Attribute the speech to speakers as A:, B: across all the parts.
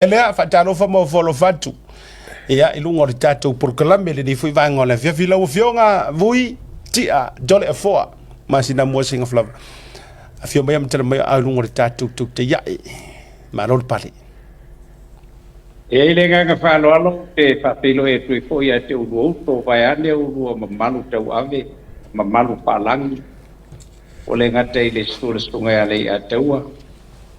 A: Elea fatalo fa mo folo fatu. Ia ilungo le tatou proclame le foi vanga la via vila fionga vui tia dole afoa masina mo singa flava. Afio mai amtala mai ilungo le tatou tu te ia ma lol pali.
B: E le nga fa lo te fa pelo e tu foi ia te ulo to vai ane ulo mamalu tau ave mamalu palangi. O le nga te le sunga ya le atua.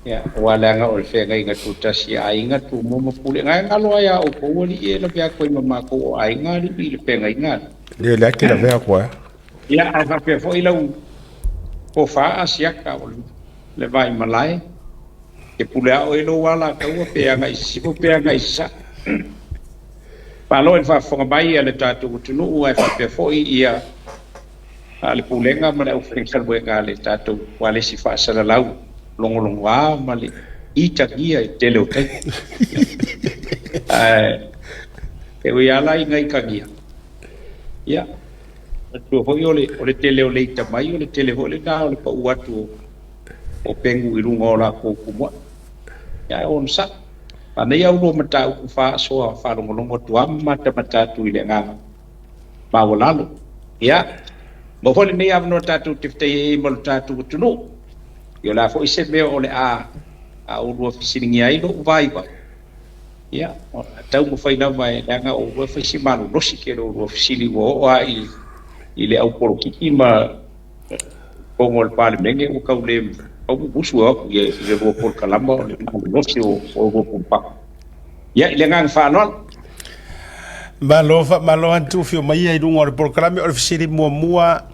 B: Ya, wala nga o fe nga inga tuta si ai nga tu mo pule nga ngalo ya o ko li e la vea ko mama ko ai nga li le pe nga inga.
C: Le la ke la vea ko.
B: Ya, a fa pe fo ila ko fa asia ka o le vai malai. Ke pule o ilo wala ka o pe nga isi ko pe nga isa. Pa lo fa fo nga bai le tatu tu no ai fa pe fo ia ale pule nga ma o fe nga nga le tatu wale si fa sala lau. Long mali ita gia tele o kai e we ala ngai ka gia ya tu ho yo le tele o le ita mai o le tele ho le ka o le pa watu o pengu i runga ora ko mo ya on sa ana ya ulo mata ku fa so fa longo tu mata tu ile nga ma wolalo ya mo ho le ne avno tatu tifte mo tatu tu no yo la fo ise me ole a uru fisiringi ai lo vai ba ya tau mo fai na mai nga o wa fisi malu no si ke uru fisili wo ai ile au por ki ma como el parlement o ka le o busu o ye le vo por kalamba no si o por pa ya ile nga fa non
A: malo antu fio mai ai dungo por kalamba o fisili mua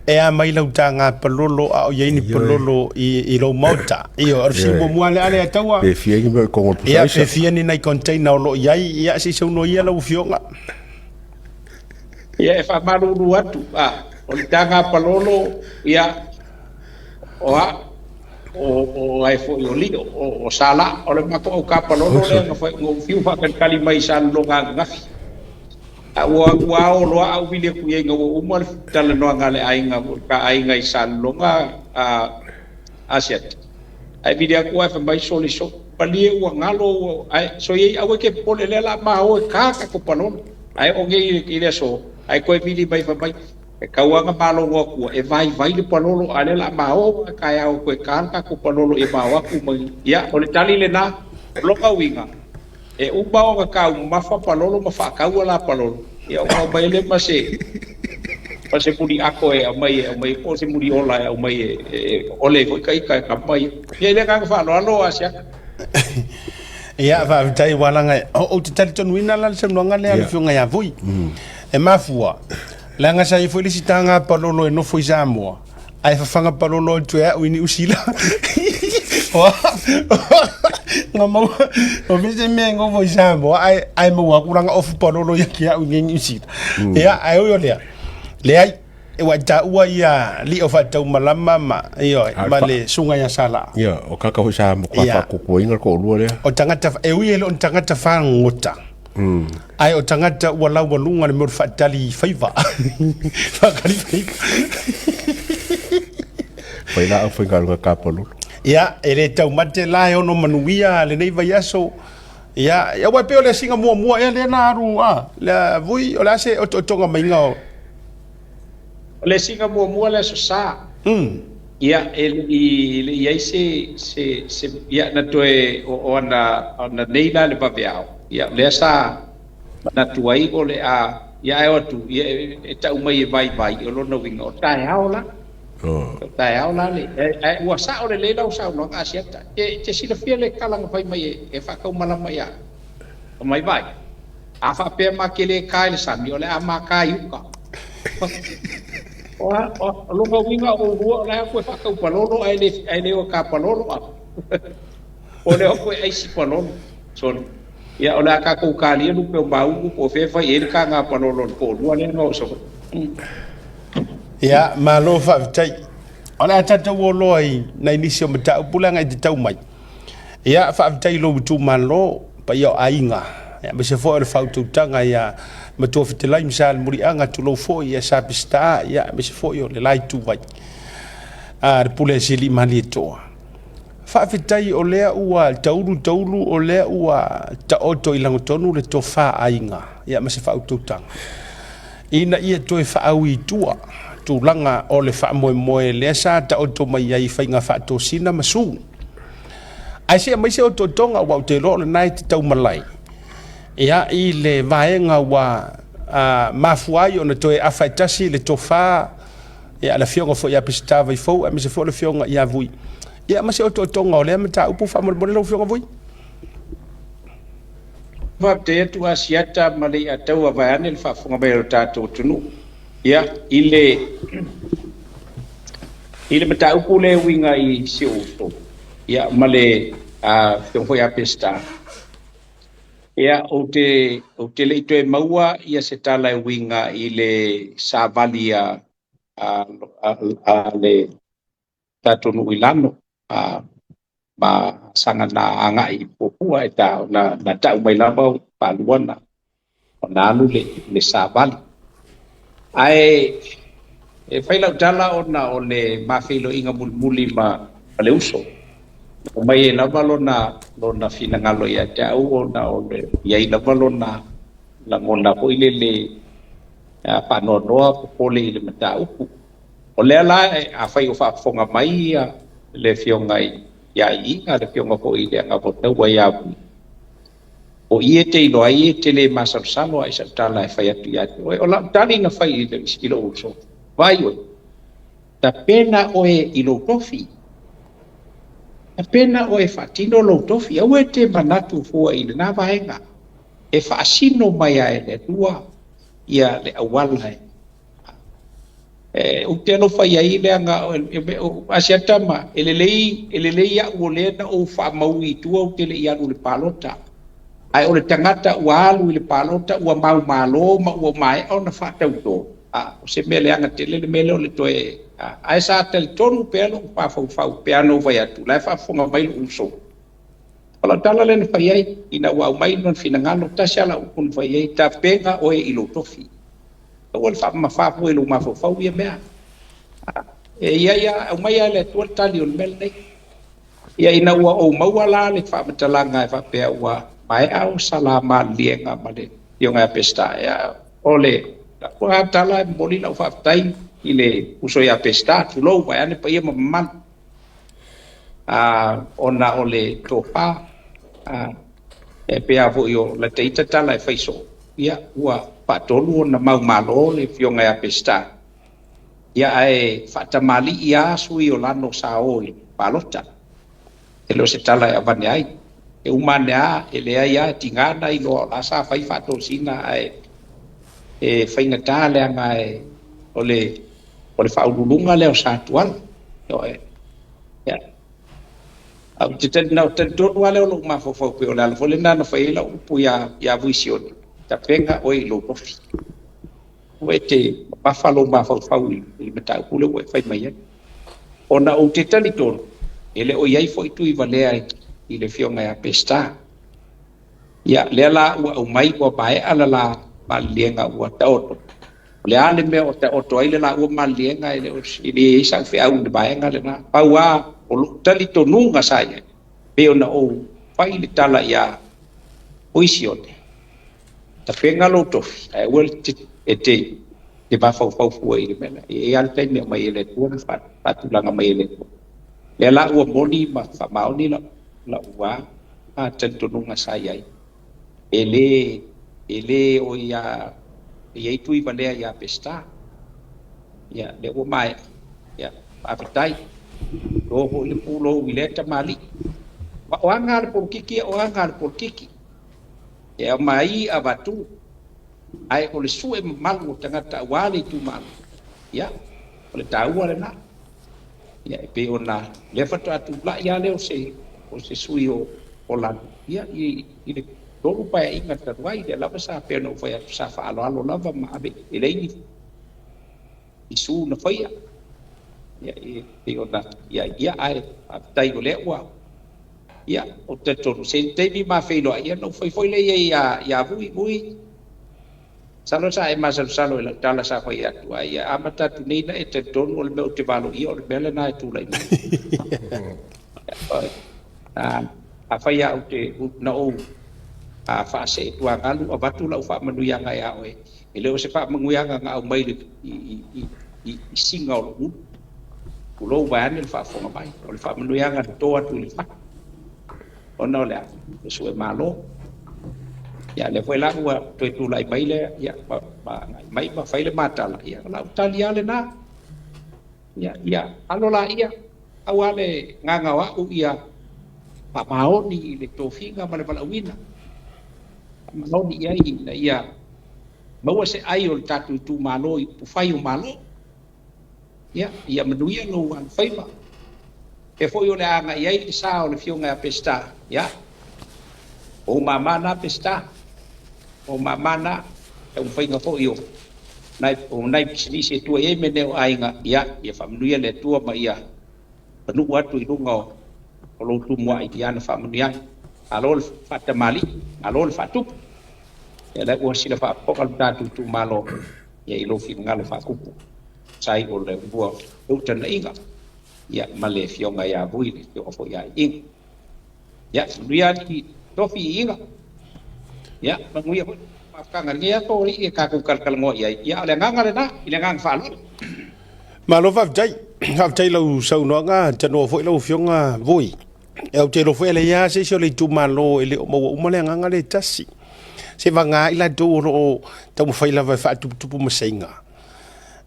A: e a mai lau tanga palolo a o yeini palolo i lo mauta io arsi mo muale ale atawa
C: pe fiengi me ko
A: professor ia pe fieni nei container lo yai ia si so no ia lau fionga
B: ia e fa malu ruatu o tanga palolo ia o ai fo yo li o sala o le mako o ka palolo le ngo fiu fa kan kali mai san lo nga wa o lo au vile ku ye ngo mo tala no ngale ai nga ka ai nga isan lo nga asiat ai vile ku fa mai soli so pali wa ngalo ai so ye awe ke pole le la ma o ka ko palon ai o nge ile so ai ko vile bai fa bai ka wa nga malo wa ku e vai le palolo ale la ma o ka ya ko ka ko palolo e ma wa ku mai ya o le tali le na lo ka winga e uba o ka mafa palolo mafa ka wala palolo ya o mai le mase pudi ako e mai ko se muri ola e mai ole ko kai ka mai ye le ka fa lo asia
A: ya va tai wala nga o te tali ton wina la se no nga le al fiunga ya vui e mafua la nga sai foi lisitanga palolo e no foi jamua ai fa fanga palolo tu e wini usila nga mau o vise me ngo vo jambo ai mo wa kuranga of palolo ya kia ungi usila ya ai o le ai e wa ta ua ia li o fa tau malama ma io ma le sunga ya sala
C: ya o kaka ho sa mo kwa ko inga ko lu le
A: o tangata e ui lo tangata fa ngota ai o tangata wala walunga le mo fa tali faiva fa kali faiva
C: foi lá foi galga kapolo
A: ya ele tau mate la e ono manuia le nei vai aso ya wa pe o le singa mua e le na ru la vui o la se o tonga mainga o
B: le singa mua le so sa ya ele ia se ya na toe o na nei la le papeao ya le sa na tuai o le ya o tu e tau mai vai o lo no winga o tai haola tai haola le wa sa o le la sa no asia te sila fia le kalang vai mai e fa ka malama ya mai vai a fa pe ma ke le kai sa mi o le ama kai uka o lo ga winga o ru la ko fa ka palolo ai le o ka palolo o le ko ai si palolo son ya o la ka ko ka li lu pe ba u ko fe fa e ka nga palolo ko lu ne no so
A: ya malo fa tai ona tata wo loi na inisio mata pulanga i tau mai ya fa tai lo tu malo pa yo ainga ya be se fo le fa tu tanga ya mato fitela misal muri anga tu lo fo ya sapista ya be se fo yo le lai tu vai pule sili malito whaafitai o lea ua taulu o lea ua taoto i langotonu le tofa ainga ia ma se whautautanga. Ina ia toe whaau i tua tūlanga o le whaamoemoe lea sa taoto mai ai whainga whaatosina masu. Ai se mai se o totonga wau te roa le nai te tau malai. Ia i le vaenga wa mafuai o na toe awhaitasi le tofa ia la fionga fo ia pistava i fou, a me se fo le fionga ia vui. Ia ma se o totonga o lea me ta upu whaamoremore lau fionga vui.
B: Va te tu asiata mali atau avaiane le whaafunga mai o tātou tunu. Ia, ile mata upu le winga i se uto. Ia, male fionga ia pista. Ia, o te le ito e maua, ia se tala e winga i le savali a le tātou nui lano. Ma sanga na anga i popua e tau na tau mai lama paluana o na alu le savali. Ai e whailau tala o le mawhilo inga muli ma le uso. O mai e lama lona finangalo ia tau o le iai lama lona ngona po ile le panonoa popole ile mata upu. O lea la a whai o whaafonga mai le fiongai ia inga le fionga po ile anga po tau wa ia vui. O ie te ilo ai te le masarusano ai sa tala e whai atu ia te. O la tali nga whai ile ilo uso. Vai oi. Ta pena oe ilo tofi. Ta pena oe whatino lo tofi. Au e te manatu fua ile nga vaenga. E whaasino mai ae le tua ia le awala e. O te alo whai ai le anga asiatama elelei a uole na o whaamau i tua o te le ianu le palota. Ai o le tangata ua alu i le palota ua mau malo ma ua mai au na whatau tō. O se mele anga te le mele o le toe. Ai sa te le tonu pe alo pa fau pe ano vai atu. Lai whaafonga mai lo uso. Pala tala le na whai ai ina ua mai non finangalo tasi ala ukun whai ai ta penga oe ilo tofi. O le whaamafafu e lo mafofau ia mea. Ia, au mai ale tua tali o le mele nei. Ia ina ua o maua la le whaamatalanga e whapea ua mai au salama lienga ma le ionga pesta. Ia, o le, ua tala e moli lau whaapatai i le uso ia pesta, tu lou vai ane pa ia mamaman. Ona o le topa, e pea vo io la teita tala e whaiso. Ia, ua patolu na mau malo le fionga ia pesta. Ia ai whatamali ia sui o lano sa oi palota. E lo se tala e avane ai. E umane a e lea ia tingana i lo la sa whai whato sina ai. E whainga tā lea ngai o le whaululunga leo sa tuan. Ia. Au te tena o te tonu aleo lo mafofau pe o le alafo le nana whai la upu ia vuisioni. Ta penga oi lo profi. Ue te mafalo mafau i mata kule ue whai mai ai. Ona o te tali tono, ele o iai fo itu i valea i le fionga ia pesta. Ia lea la ua au mai ua bae ala la malienga ua taoto. Le ale mea o taoto ai le la ua malienga i le isa whi au le baenga le na. Pau a o tali tonunga sa ia. Pe ona o whai le tala ia oisione. Ta penga lo tofi, ai wel te mafau fua i le mena. E altai mea mai ele tua na whatulanga mai ele tua. Le la ua moni ma whamaoni la ua a tentonunga sa iai. Ele o ia tui valea ia pesta. Ia le ua mai. Ia apitai. Roho le pulo wileta mali. O anga le porkiki. E mai a batu ai o le sue malu tangata wale tu malu ya o le taua le na ya pe ona le fatu atu la ya le o se sui o la ya i le tolu pa inga tatuai de la sa pe no foi sa fa alo lava ma be ele i su na foi ya pe ona ya ai tai o le wa ia o te tonu se te vi ma feilo ia no foi le ia vui salo sa e masal salo la tala sa foi atu ia amata tu nei na e te tonu o le meu te valo ia o le mele na e tu lai a fai au te na o a fa se tua ngalu a batu la fa manu yang ai au e le se fa mangu yang nga au mai i singa o lo ba ni fa fo mai o fa manu yang to atu le fa o no le su e malo ya le foi la ua tu lai mai le ya mai ba fai le mata la ya la talia le na ya alo la ia awale nganga wa u ia pa mao ni le tofinga ma le palawina malo ni ia mau se ai o tatu tu malo i fai o malo ia manuia lo wan fai ba e foi o le anga ia i sa o le fionga pesta ya o mama na pesta o mama na e un fai nga fo io nai pisini se tu e me neo ainga ia fa manuia le tua ma ia panu watu i lunga o lo tu mua i diana fa manuia alol fata mali alol fatu ya la ko sila fa pokal tatu tu malo ya ilo fi ngalo fa kupu sai o le bua o tan inga ya male fionga ya bui yo fo ya ing ya manuia ki tofi inga ya manuia kanga ngia ko ri ka ko kal ngo ya le nganga le na ile ngang fa lo
A: malo va jai lo sau no nga tano fo lo fionga voi e te lo fo le ya se so le tu malo ele mo le nganga le tasi se vanga ila do ro ta mo faila va fa tu mo senga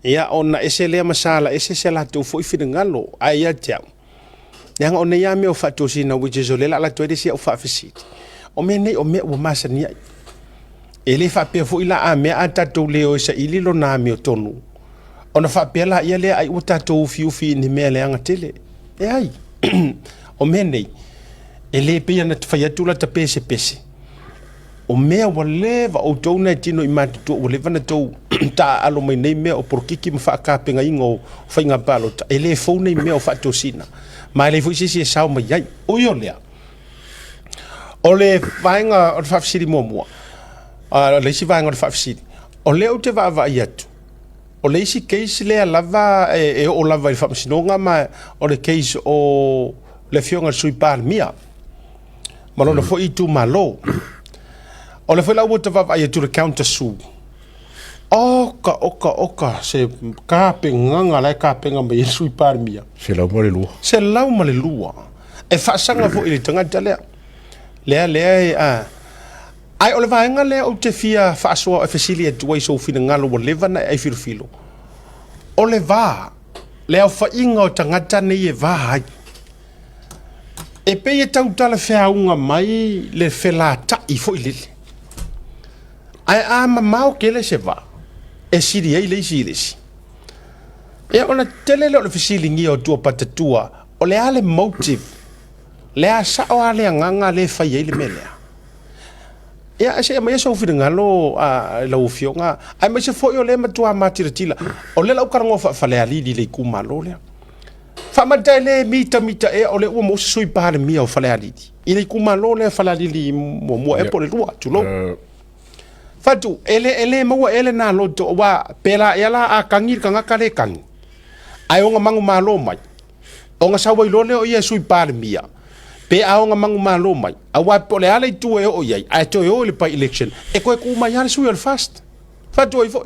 A: ya ona ese le masala ese se la tu fo fi ngalo ai ya tia yang ona ya me o fa to sina which is le la to de si o fa fisit o me nei o me o masani ele fa pe fo ila a me ata to le o sa ili lo na me o tonu ona fa pe la ia le ai uta to fi ni me le anga tele e ai o me nei ele pe na fa ya tu la ta pese o mea wa leva o tona tino i mati to o leva na to ta alo mai nei mea o porkiki mfa ka penga ingo fainga palo ta ele fo nei mea o fa to sina ma le fo si sa mai ai o yo lea o le fainga o fa siri mo le si fainga o fa siri o le o te va iatu o le si case le lava e o lava i fa sinonga ma o le case o le fionga sui par mia ma lo fo i tu malo o le foi la wota va ia to the counter su oka se ka penganga la ka penga me sui par mia
C: se la mo le lu
A: se la mo le lua e fa sanga fo ile tanga tale le ai o le vaenga le o te fia fa so e fasilia tu so fina ngalo o leva na ai filo o le va le o fa inga o tanga tane e va e pe e tau tala fea unga mai le fela ta i fo ile ai ama mau kele se va e siri ai le siri e ona tele le ofisili ngi o tua patatua o le ale motive le asa o ale nganga le fai ile mele e ase mai so fi ngalo a lo fionga ai mai se fo yo le matua matiratila o le lau karango fa le ali le kuma lo le fa matele mita e o le o mo sui pa le mia o fa le ali ile kuma lo le fa le ali mo e po le lua tu lo fatu ele mo ele na lo to wa pela ela a kangir kanga kale kan ai o mangu malo mai o nga sawa lo le o ye sui par mia pe a o mangu malo mai a wa pole ale tu e o ye a to o le pa election e ko ku mai ya sui al fast fatu i fo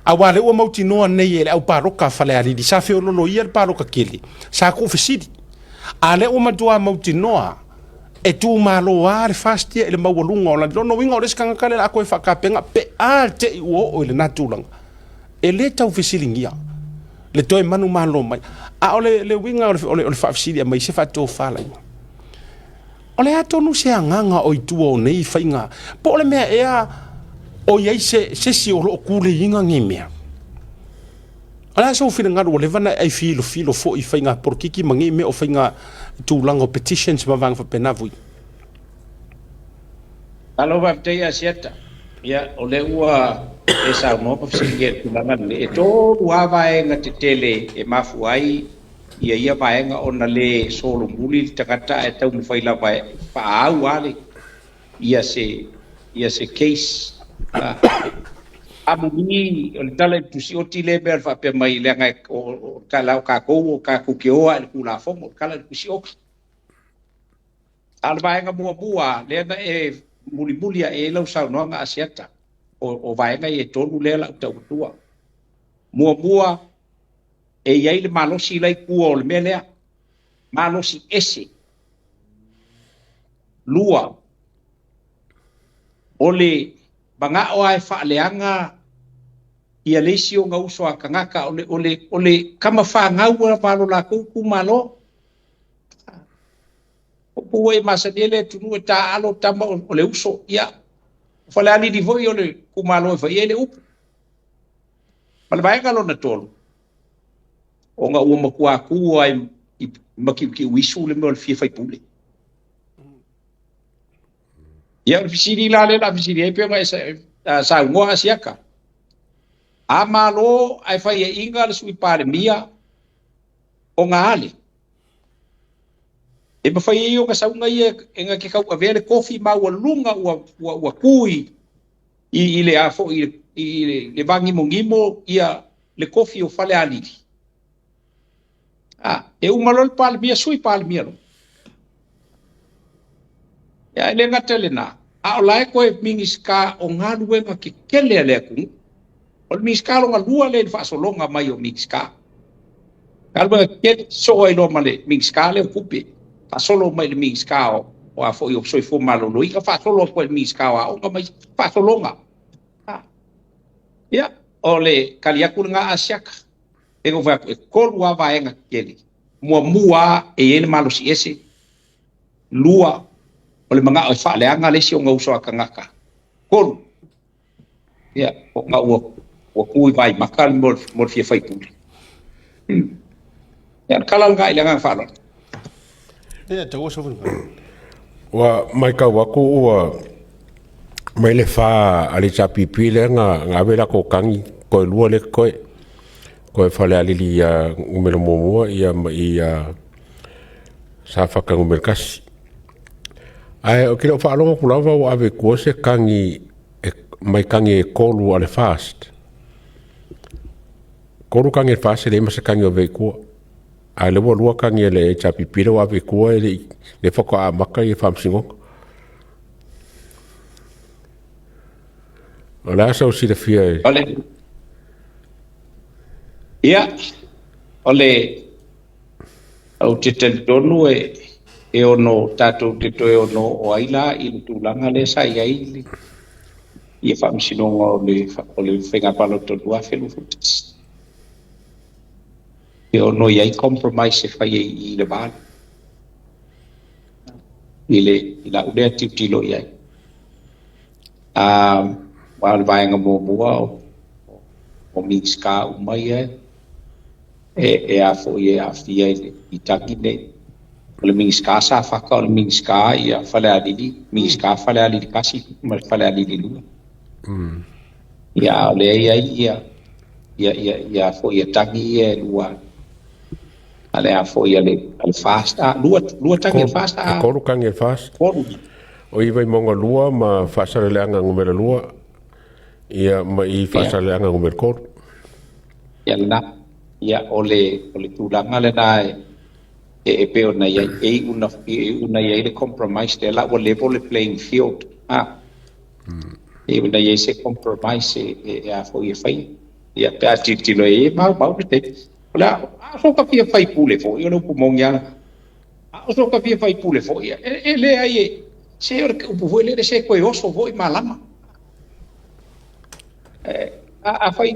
A: a wa le o mauti no nei ele au paroka fale ali di sa fe lo ye paroka kili sa ku fisidi ale o matua mauti noa e tu malo ar fast e le mawalunga o la no winga o skanga kale a ko fa ka penga pe a te o le natulang e le tau fisilingia le toi manu malo mai a le winga o fa fisilia mai se fa to fala o le ato no se nganga o itu o nei fainga po le mea ea o ye se si o lo kule inga ngimea ala so fina ngado o le vana ai filo fo I fainga por kiki mangi me o fainga tu lango petitions ma vang fa penavu
B: alo va te ya sieta ya o le ua e sa mo pa singe tu langa le to wa va e ngati tele e mafu ai ia va e nga ona le solo muli takata e tau mo faila va pa au ale ia se case Amuni o le tala tu si o tile be fa pe mai le ngai o kala ka ko o ka ku ke o al kula fo mo kala tu si o al vai nga mo bua le na e muli muli e lo sa no nga asiata o vai nga e tonu le la ta tua mo bua e ia le malo si lai ku o le mele malo si ese lua ole banga o ai fa leanga ia lesio nga uso a kangaka ole kama fa nga ua palo la ku malo o puwe masadele tunu ta alo tamba ole uso ia fala ali di voi ole ku malo fa ele up pal vai ka lo na tolo o nga ua makua ku ai makiki wisu le mo fi fa pule ia fisiri la le la fisiri e pe nga sa ngoa siaka amalo ai fai e inga le sui pare mia o ngā ale. E ma fai e o ka saunga ia e nga ke kau avele kofi ma ua lunga ua kui i le afo i le vangi mo ngimo ia le kofi o fale aliri. E umalo le pale mia sui pale mia lo. Ia le ngata le na. A o lae koe mingiska o ngā luenga ke kele le kungu. O le mingiska longa lua le whaasolonga mai o mingiska. Kalma ke so ai lo male mingiska le kupe. Whaasolo mai le mingiska o a fo i o soi fo malo lo. Ika whaasolo ko le mingiska o a onga mai whaasolonga. Ia, o le kaliaku nga asiaka. E ko whako e kolu a vaenga kele. Mua e ele malo si ese. Lua o le mga o whaaleanga le si o ngau soa kangaka. Kolu. Ia, o ngā ua kui vai maka mor fia whaipuri. Ia, kalal ngā ilang ang whaalon.
A: Ia, tau osa wuna.
C: Wa mai ka waku ua mai le wha ali tapipi le ngā wela ko kangi koe lua le koe whale alili ngumelo momua ia sa whaka ngumelo kasi. Ai o kira o whaalonga kulawa o ave kua se kangi mai kangi e kolu ale fast. Kolu kangi e fast le ima se kangi o vei kua. Ai le lua kangi e le tapipira o ave kua le whaka a maka i whamsingonga. O la sa o sida fia e.
B: Ole. Ia. Ole. Au te tonu e ono tatou te toe ono o aila i le tūlanga le sa i aili. I e whamsinonga o le whenga palo tonu a whelu futis. E ono i ai compromise e whai i le bāle. I la udea tiutilo i ai. Wale vaenga mō mua o mingiska umai e a fo i a fia i taki nei. O le mingiska sa whaka o le mingiska i a whale alili. Mingiska whale alili kasi, ma whale alili lua. Ia o le ia fo i a tangi e lua. Ale a fo i ale fast. Lua tangi e fast.
C: Kolu kangi e fast.
B: Kolu.
C: O iwa i monga lua ma whaasare leanga ngumera lua. Ia ma i whaasare leanga ngumera kolu.
B: Ia na. Ia o le tūlanga le na e peo na ia una ia le compromise te la o level playing field. E una ia se compromise e a fo i whai. Ia pe a titilo e mau te. Ola, a so ka fia whai pule fo. Ia no pumongia. A so ka fia whai pule fo. Ia e le ai se o upu le se koe oso fo i malama. A whai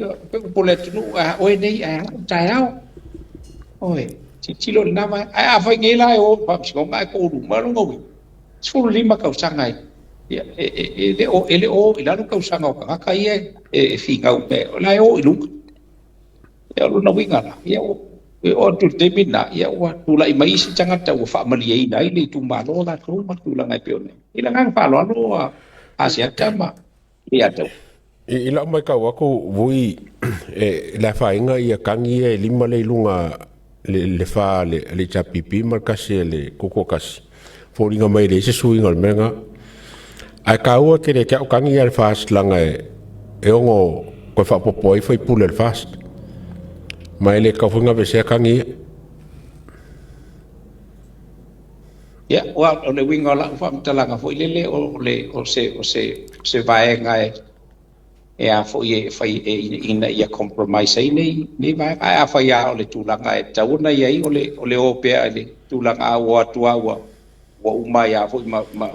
B: pule tunu oe nei a tai au. Oe. Tilo na vai a vai ngela o pa singonga ko ru ma lo ngoi sulu lima ka usanga ia ele o ila no ka usanga o ka ia e finga o pe la o ilu ia lo na winga la ia o tu te mina ia o tu la mai si changa ta o fa mali ai dai le tu ma lo la tu ma tu la ngai pe ne ila ngang fa lo a sia tama ia tu
C: ila mai ka wa ko vui la fa inga ia kangi e lima le lunga le fa le tapipi ma kasi le koko kasi foringa mai le se suinga menga ai ka o ke le ka kangi al fast langa e ongo koe whapopo i whai pule le fast. Mai le kauwhinga ve sea kangi.
B: Ya, o le winga la fa mtalanga fo ilele o se vaenga e a fo ye fai ina ia compromise nei vai a fa ya o le tulanga e tauna ye o le opea le tulanga o atua wa uma ya fo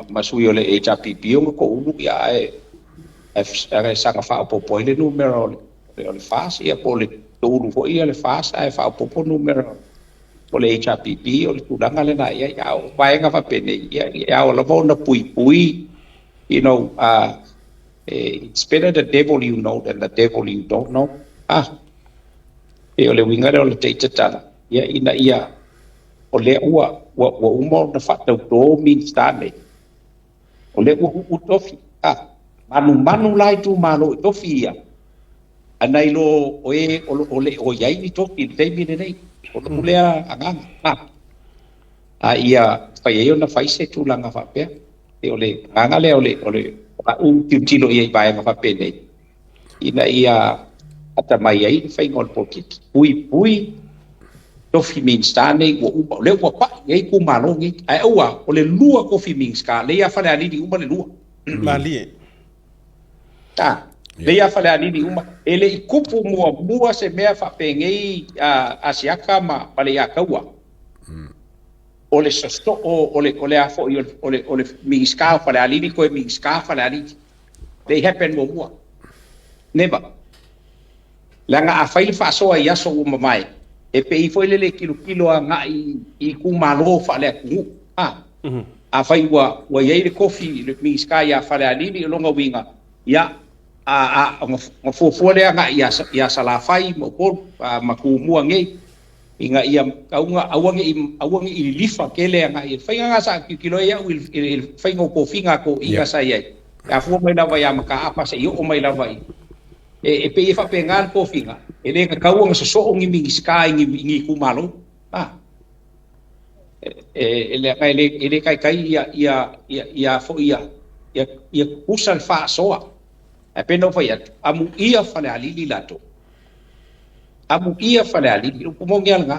B: ma sui o le HRPP o ko ulu ya e sanga fa popo le numero le fas ia po le tulu fo ia le fas e fa popo numero o le HRPP o le tulanga le na ia o vaenga fa pene ia o la vona pui you know it's better the devil you know than the devil you don't know. E o le winga o le teita tala. Ia o le ua umo na whatau tō min stane. O le ua utofi. Manu lai tu malo tofi ia. Anai lo o le o iai ni tofi te mine nei. O le mulea anganga. Ia whai eo na whaise tūlanga whapea. E o le nganga le o le tilo ia vai ma pene ina ia ata mai ai fai ngol pocket pui tofi min stane o le wa pa ai ku malongi ai ua o le lua coffee min ska le ia fale ali di uma le lua
A: mali
B: le ia fale ali di uma ele kupu mua se mea fa pengei a siaka ma pale ia kaua o le sosto o le afo o le minska fale ali ko minska fale ali they happen mo never langa a fail fa so ia so mai e pe i foi le kilo nga i ku malo fale ku a fai wa ye le coffee le minska ya fale ali longa winga ya a fo le nga ya sala fai mo ko ma ku mua ngai inga ia kaunga awange i lifa kele nga i fainga sa kilo ia il fainga ko finga ko inga sa ia a fu mai lava ia maka apa se yo mai lava e pe fa pengal ko finga ele ka kaunga so ngi mi sky ngi ku malo ele kai ia fo ia kusal fa soa e pe no fa ia amu ia fa le ali lato amu ia fale ali o mo ngelanga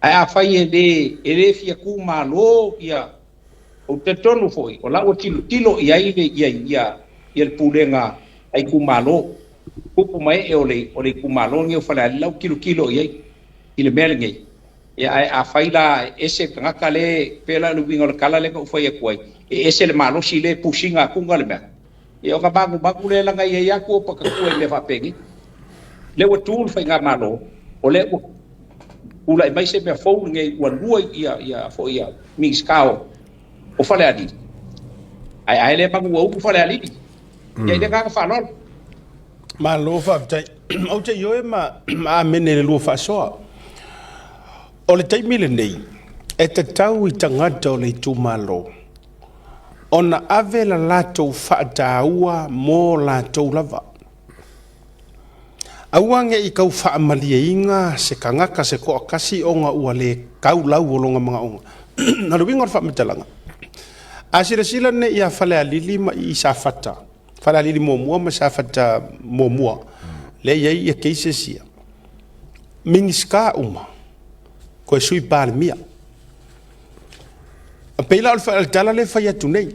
B: ai a fai ele fia ku malo ia o te tonu foi o la o tilo ia ia el pulenga ai ku malo ku mai e ole ku malo nge fale ali la kilo ia ile melnge ia ai a fai la ese ngaka le pela lu winga kala le ko foi e koi ese le malo si le pusinga ku ngale me e o ka bagu le langa ia ku pa ka ku le fa pengi le wa tul fa nga malo o le ula mai se me fo nge wa lua ia fo ia mi skao o fale ali ai le bangu o fale ali ia de ka fa lol
A: malo fa tai o te yo ma mene le lu fa so o le tai mile nei e te tau i tangata o le tu malo ona ave la lato fa taua mo la to lava auange i kau whaamalieinga se kangaka se ko akasi o nga ua le kau lau o longa mga onga. Na ruinga o whaamitalanga. A sila ne ia whale alili ma i sa fata. Whale alili mua ma sa fata mua. Le iei ia keise sia. Mingiska uma. Koe sui pāle mia. Peila o le whaale tala le whai atu nei.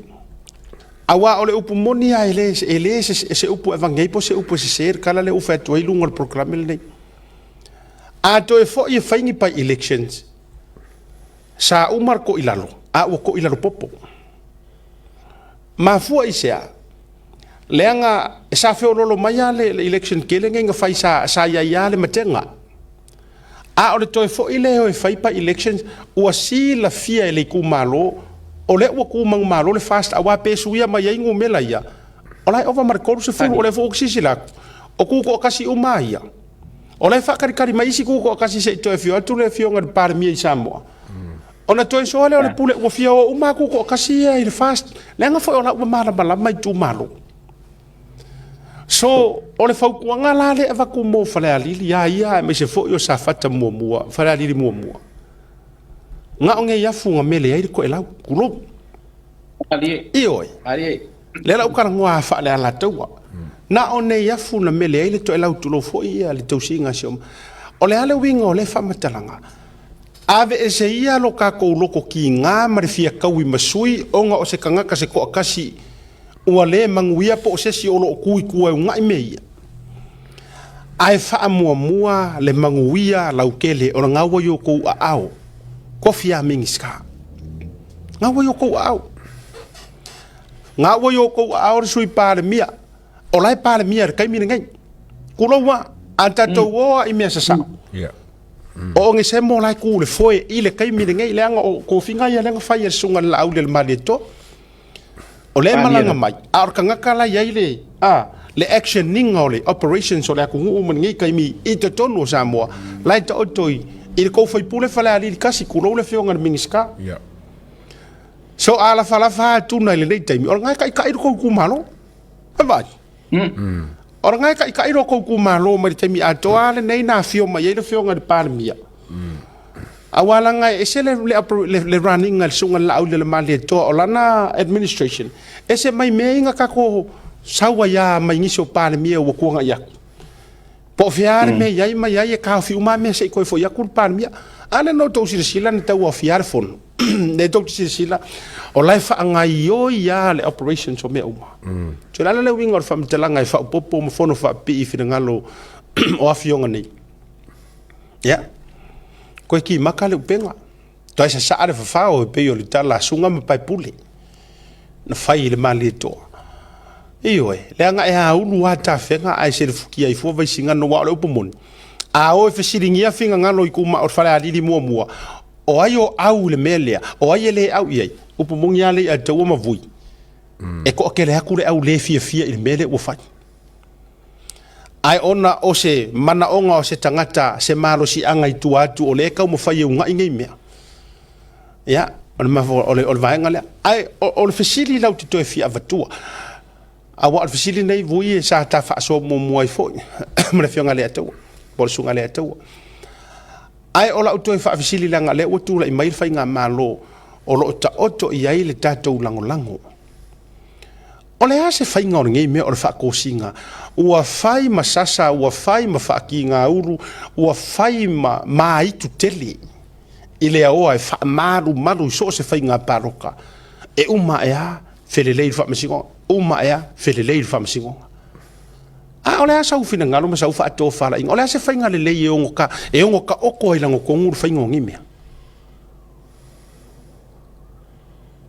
A: Awa ole upu moni a ele se upu evangei po se upu se ser kala le ufa to i lunga program le nei. A to e fo i faingi pa elections. Sa umar ko ilalo, a o ko ilalo popo. Ma fu i sea. Leanga sa fe lolo maya le election kele nga fai sa ya le matenga. A ole to e fo ile o fai pa elections o si la fia ele ku malo. O le ua ku mang malo le fast awa pesu ia mai ingu mela ia. O lai ova markoru se fulu o le fo sisila. O ku ko kasi umaia. O lai fa kari mai si ku ko kasi se to fio tu le fio ngar par mi Samoa. Ona to so le o le pule o fio uma ku ko kasi ia il fast. Le nga fo o la mala mala mai tu malo. So o le fau kuanga la le ava ku mo fale ali ia me se fo yo sa fata mo fale ali mo. Nga onge ya funga mele ai ko ela kulo ali oi le la ukara ngwa fa le ala tawa na o nei afu na mele ai le to lau tulo fo ia le tausinga se o le ale winga o le whamatalanga ave e se ia lo ka kou loko ki ngā marifia kaui masui onga o se kangaka se ko akasi ua le manguia po o se si olo o kui kua e ngai meia ai wha mua le manguia lau kele o ngawa yo kou a au kofi a mingiska ngawa yo kou a au ngawa yo kou a au resui pāle mia o lai pāle mia re kaimina ngai kulowa anta toa i mea sasau o nge se mo lai ku le foi i le kaimina ngai le anga o kofi ngai le anga fai sunga la au le malito o le malanga mai a kanga kala yai le action ninga o le operations o le aku ngu ngai kaimi i te tonu sa moa lai ta otoi i le kou fai pule fale ali kasi kulo le fionga mingiska so ala fala fa tuna le nei taimi o ngai kai ro ku malo vai o ngai kai ro ku malo mai taimi atoa le nei na fio mai le fionga de palmia awala ngai ese le running al sunga la au le mali to o lana administration ese mai meinga ka ko sawa ya mai ngiso palmia o ko ngai po fiar me yai mai yai ka fi uma me se ko fo ya kul palmia ana no to sila na tau fiar fon ne to sila o lai fa ngai yo ya le operations o me uma so la le wing or fam telanga fa popo mo fono fa pi fi ngalo o afionga nei ya ko ki makale penga to sa sa ale fa o pe yo le tala sunga me pai pule na fai le mali to iyo le anga e ha ulu ata fenga ai se fuki ai fo vai singa no wa le upomon a o fe siringia finga ngalo i kuma o fala ali mo mo o ayo au le melia o ai le au ia upomon ya le ata o mavui e ko ke le hakure au le fia il mele o fa ai ona o se mana onga o se tangata se malo si anga i tu atu o le ka mo fai unga ingai mea ya o ma o le vaenga le ai o le fesili lau te to fia vatua awa alfisili nei vui sa ta fa so mo mo ai fo me fionga le atu bol sunga le atu ai ola auto fa alfisili langa le o tu la mai fa nga malo o lo ta oto i ai le tato lango ole ase fa nga ngai me o fa ko singa ua fai masasa ua fai ma ki nga uru ua fai ma i tu tele ile o ai fa maru so se fa nga paroka e uma ea felelei fa masingo uma ea felelei fa masingo a ole asa u fina ngalo ma sa u fa to fa la ole asa fa nga le e onga o ko ila ngo ko ngur fa ngo ngime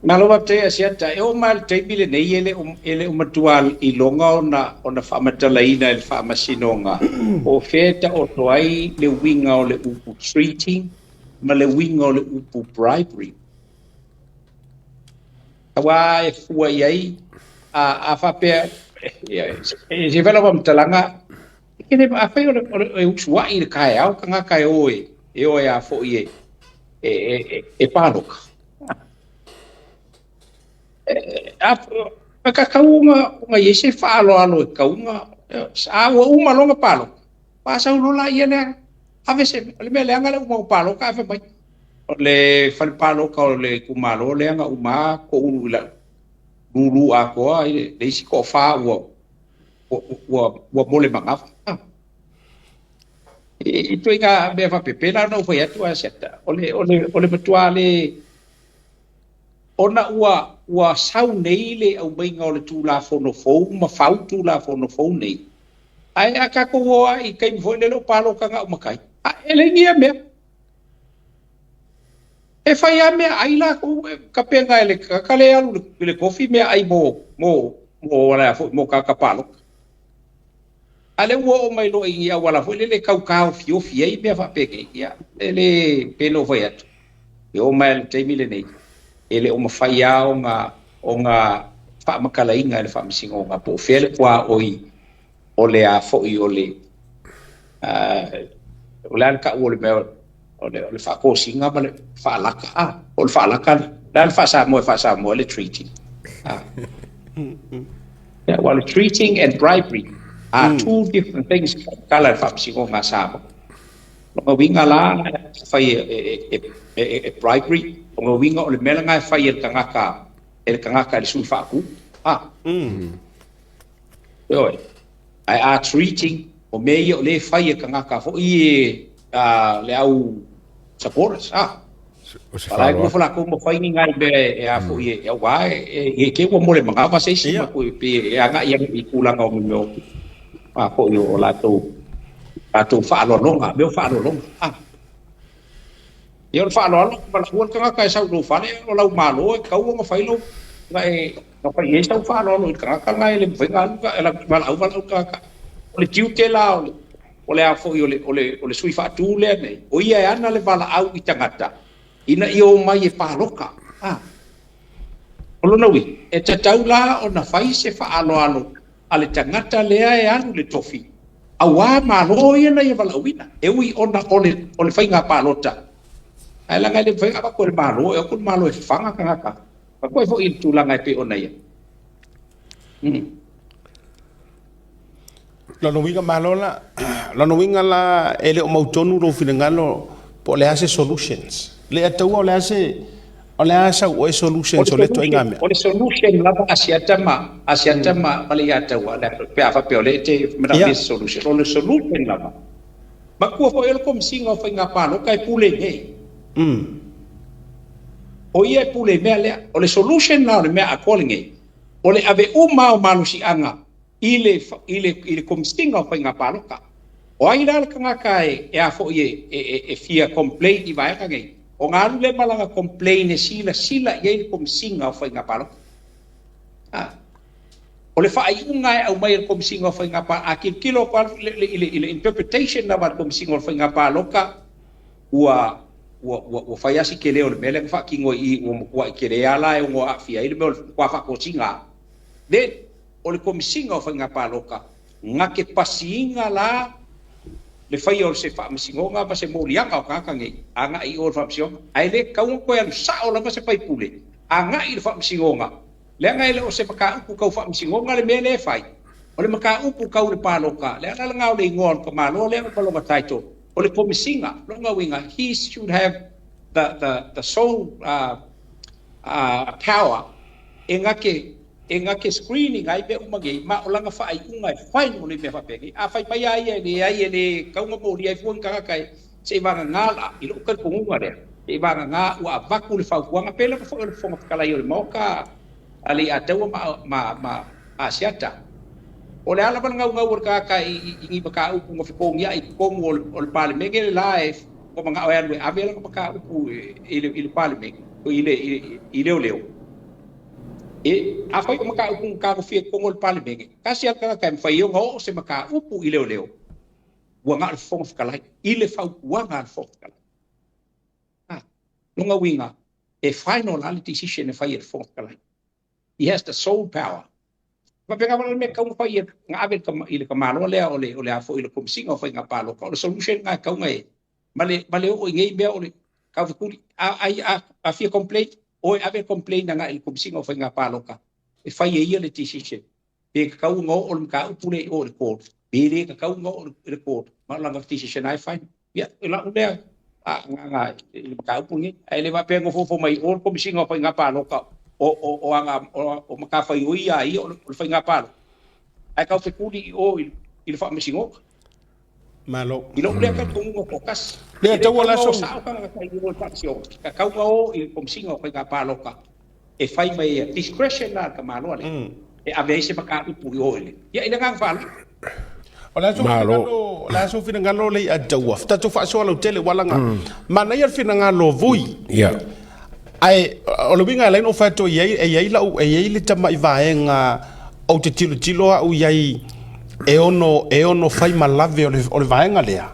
B: malo va te asiata e o mal te bile nei ele matual i longa ona fa matalaina il fa masinonga o feta o toai le winga o le upu treating ma le winga o le upu bribery awa e fua iai a fa pe se vela vam talanga ke ne a fe o usua i kai au kanga kai oe e o ya fo ie e paloka a ka kaunga ye se fa alo kaunga a o uma longa palo pasa uno la iene a veces le me le anga le uma palo ka fe mai le fal palo ka le kumalo le anga uma ko ula lulu a ko ai le si ko fa wo mole manga e tu inga be fa pepela no foi atu a seta ole matuale ona ua sau nei le au mainga o le tūla fono fou ma fau tūla fono fou nei ai a kako woa i kai mfoi le lo palo kanga o makai a ele ngia mea e fai a mea ai la ka penga ele kakale alu le kofi mea ai mo wala fo mo kaka palo ale wo o mai lo i wala fo le kau fio fiei mea fa peke ia ele pelo foi atu e o mai te mile nei ele o mafaya o nga fa makalainga le fa msingo nga po fele kwa oi ole a fo i ole ole ka ole me ole fa ko singa bale fa laka ole fa laka dan fa sa mo le treating yeah, well treating and bribery are two different things kala fa msingo nga sa mo winga la fa e bribery o winga o le mela ngai fai el kangaka le sulfa ku oi ai a treating o me ia o le fai e kangaka fo i le au supporters
C: o se
B: Palai
C: whāroa.
B: ko fala ko mo fai ni ngai be e a fo e wa e ke ko mo le manga va se si ma ko pe e anga ia i kula nga o mo a ko yo la to fa lo longa me fa lo longa yo fa lo longa pa ko ka ka sa lo fa le lo ma lo ka u mo fai lo ngai no fa ye sa fa lo ka ngai le fa nga la ma la ka o le tiu te la o le a fo yo le sui fa tu le nei o ia ana le vala au i tangata ina io mai e paloka o lona wi e tatau la o na fai se fa alo ale tangata lea e anu le tofi awa malo ia na ia vala wina e ui ona ole fai nga palota ai la ngai le fai apa ko le malo e ko malo e fanga kanga pa ko fo il tu la ngai pe ona ia
A: Lano winga malola, lano winga la ele o mautonu lo finangalo po le ase solutions. Le atua o le ase o solutions o le to ingame.
B: O le solution la asiatama pale ya tawa la pe afa pe ole te mera solution. O le solution la ma ku fo el kom singa fo nga pa no kai pule nge. O ia pule me le o le solution la me a calling o le ave uma o manusi anga ile komsinga o nga paloka o ai dal kanga kai e a fo e fia complain i vai ka ngai o nga le malanga complain e sila ye komsinga o nga paloka o le fa ai unga au mai komsinga o nga pa akil kilo pa ile interpretation na ba komsinga o nga paloka ua fa yasi ke leo le mele fa kingo i o mo kwa ke le ala e o afia ile me kwa fa ko singa de o le komisinga o whainga pāloka. Ngā ke pasiinga la le whai o se whaamisingonga pa se mōlianga o kākangi. A ngā i o le whaamisingonga. Ai le kaunga koe anu sa o langa se paipule. A ngā i le whaamisingonga. Le ngā le o se maka upu kau whaamisingonga le mele e whai. O le maka upu kau le pāloka. Le ngā ngā o le ingoan ka mālo le ngā palonga taito. O le komisinga. Longa winga. He should have the sole power e nga ke screening ai be umage ma olanga fa ai unga fai no le me fa pegi a fai pai ai le kaunga mo li ai fuan ka kai se va ngala i lo ka kunga re e va nga wa vaku le fa kuanga pele ko fo fo kala yo mo ka ali atawa ma asiata o le ala nga ur ka kai i baka u ko fo ngia i ko mo o pale mege live ko nga o ya we avela ko baka u il pale mege ko ile leo e a fai maka upu ka ko fie ko ngol pale mege kasi ka ka fai yo ngo se maka upu ile leo wa ngal fo kala ile fa wa ngal fo kala longa winga e final decision e fai fo kala he has the sole power pa pega mal me ka un fai nga avel ka ile ka malo le ole a fo ile kom singa fai nga palo ka solution nga ka ngai male o ngai be ole ka fu a fie complete o ave complain nga il komsinga o nga paloka e fai ia le decision pe ka u ngo o ka u pule o report pe le ka u ngo o report ma la decision ai fine ya la u le nga il ka u pule ai le va pe ngo fo mai o komsinga o nga paloka o anga o ma ka fai o ia i o nga palo ai ka fe kuli o il fa mesingo
A: Malo.
B: Ilo le ka tungo fokas.
A: Le ta wala so.
B: Ka ka o il komsinga o ka paloka. E fai mai discretion na ka malo le. E ave se maka upu o le. Ya ina ka fa.
A: La so fina ngalo le a tawa. Ta to fa so lo tele wala nga. Mana ia fina ngalo vui.
C: Ya.
A: Ai o lo winga le no fa to ye la u ye le tama i va nga o te tilo au ye e ono fai malave o le vaenga lea.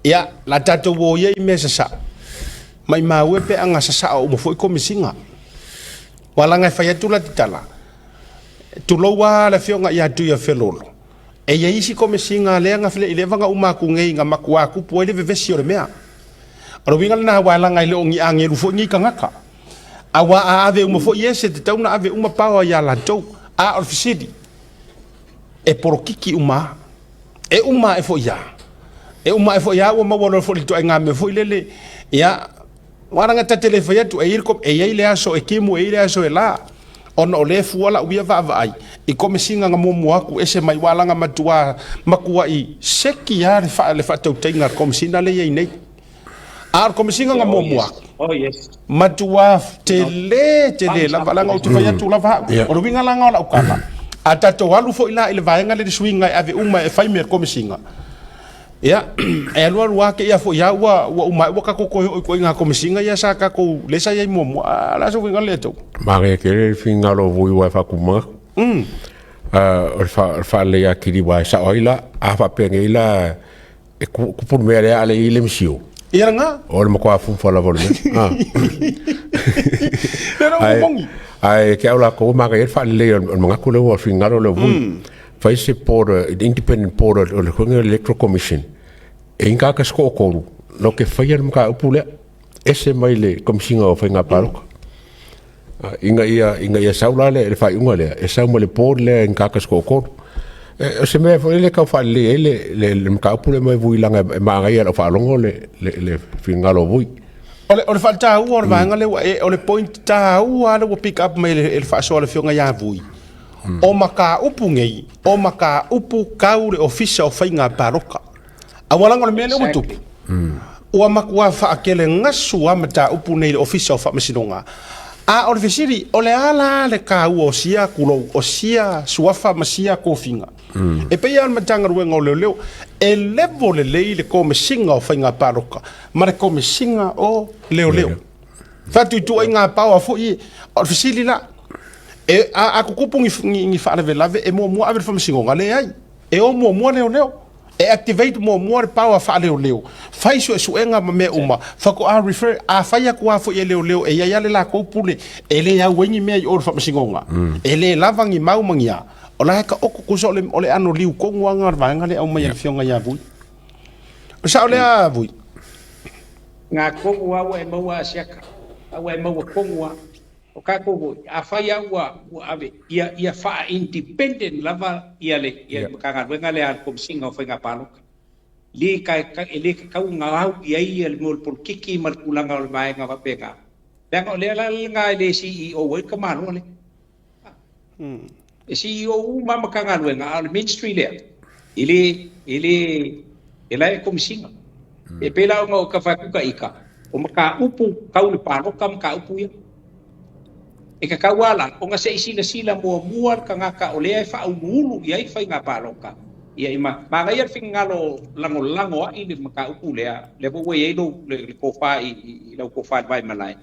A: Ia, la tato wo ye i me sasa. Mai maue pe anga sasa o mo foi komisinga. Wala ngai fai atu la titala. Tulowa la fionga ia tu ia felolo. E ye isi komisinga lea nga file ilevanga umaku ngei nga makuaku po ele vevesi o le mea. Oro winga na wala ngai le ongi ange lufo ngi kangaka. Awa a ave umo foi yese te tauna ave uma pawa ya la tau. A orfisidi. E porokiki uma e fo ya o mawolo fo to nga me fo lele ya waranga ta telefone tu e irko e ile aso e kimu e ile aso e la ona o le fuala uia vaavai I komisiga ga muamuaku ese mai walaga matua makua I seki a le faatautaiga komisina le iai nei a komisiga ga muamuaku
B: Oh yes.
A: matua tele lava laga o te fai atu lava o le winga langa o la ukala a tatou alu foʻi la I le vaega le suiga e ave uma e fai mea le komisiga ia e alualua ke ia foʻi a ua uma ua kakokoe koe ga komisiga ia sa kakou le sa iai muamua a la so winga le atou
C: Mare ke le fingalo vui wa fa kuma. O fa le ya kiri wa sa oila a fa penge ila e ku pu me le ale ile misio.
A: ia nga
C: O le mo fu fa la volme.
A: era bongi
C: Ai ke ala ko ma ke fa le o mga ku le wa fingalo le vui. Fa se por independent por o le Hungary Electoral Commission. E inga ka sko ko no ke fa ia mga upule ese mai le komisiga o fa nga paroko. Inga ia saula le fai unga le e sau mo le por le en kakas ko ko e se me foi le ka fa le ka pule mai vui langa e ma ia fa longo le fingalo vui
A: o le falta o le vanga le o le point ta o ale o pick up mai le fa so le fionga ia vui o maka upu ngei o maka upu kau le ofisa o fainga paroka a wala ngol mele o tu o makua fa akele ngasu amata upu nei le ofisa o fa masinonga a o le fesiri o le ala le kau o sia kulo o sia suafa masia kofinga e pe ia matanga ruenga o leo e levo le lei le komisinga o fainga paroka ma le komisinga o leo fatu tu inga pau fo I o le fesiri la e a kukupu ngi fa le velave e mo ave fa masinga le ai e o mo leo e activate mo power fa leo fai su enga me uma fa ko a refer a fa ya ko fo leo e ya le la ko pule e le ya wengi me o fa masingonga e le lavangi mau mangia o la ka o ko so le o le ano liu ko nganga vanga le o mai fionga ya vui o sa le a vui
B: Nga ko wa e mau a siaka wa e mau ko wa o ka ko a fa ya wa ave ia fa independent lava ia ka ga wenga le al komsinga o fa nga paloka li ka nga au ia le mol por kiki mal kulanga o mai nga va pega Đang le la nga le CEO we ka mano le CEO ma ka nga wenga al ministry le ele e komsinga e pela nga o ka fa ka ika o maka upu ka le paloka maka upu ia e ka kawala o nga se sila muar ka nga ka ole ai fa ulu ia fa nga paloka ia ima ma ia fingalo lango ai le maka upule le bo we lo le ko fa I lo ko fa vai malai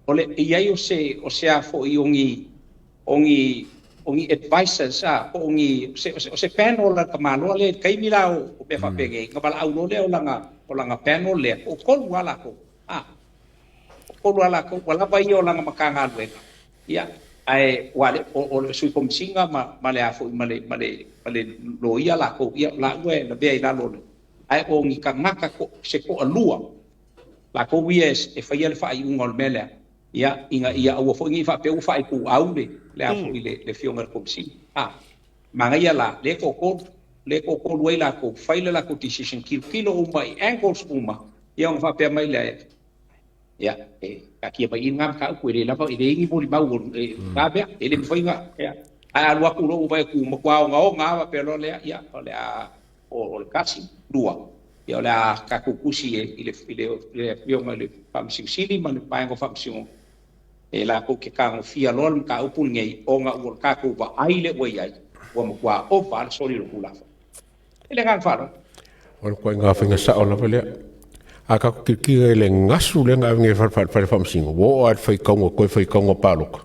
B: ole ia o se afo I ongi advisors ongi se panel la ka malo le kai milao o pe fa pege nga bala au le o langa panel le o ko wala ko wala ba io langa makanga le ia ai wale o le sui komsinga ma le afo male lo ia la ko ia la we la be la lo ai o ngi ka maka ko se ko alua la ko wies e fa ia le fa I ngol mele ia ia o fo ngi fa pe u fa I ku au le afo le fionga komsinga manga ia la le ko we la ko fa la ko decision kilo o mai angles uma ia on fa pe mai le ia kia ba ingam ka ku le lava I le ngi boli mau ka be ele foi nga ia a lua ku lo vai ku mo kwa nga va pelo le ia ole a o le kasi dua ia ole a ka ku kusi ile yo ma le pam sili ma le pa ngo fam sing e la ko ke ka fia lol ka upul ngai o nga o ka ku ba ai le we ai o mo kwa o pa soli lo kula ele nga fa
C: o ko nga fa nga sa o la le aka ki le ngasu le nga nge fa fam singo wo at fai kongo ko fai kongo palok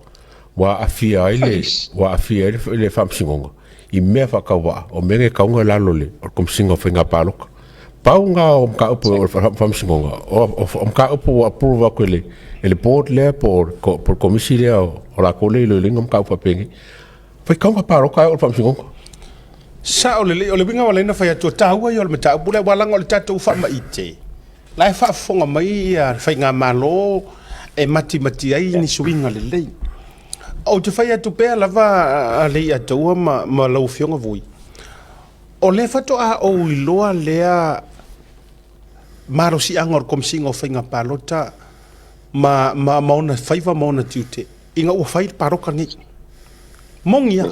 C: wa afia le fam singo I me fa ka wa o me nge kongo la lole o kom singo fa nga palok pau nga o ka o fam singo o ka o approve ko le board le por komisi le o la ko le ngam ka fa pengi fai kongo palok o fam singo
A: sa o le binga wala na fa ya to tawa yo le mata bula wala ngol tatu fa ma ite lai fa fonga mai fa nga malo e mati ai ni suinga le lei o te fai atu pea lava le atua ma lau fionga vui o le fato o iloa lea maro si angor komsinga o whainga palota ma maona faiva maona tiute inga ua fai paroka ni mongia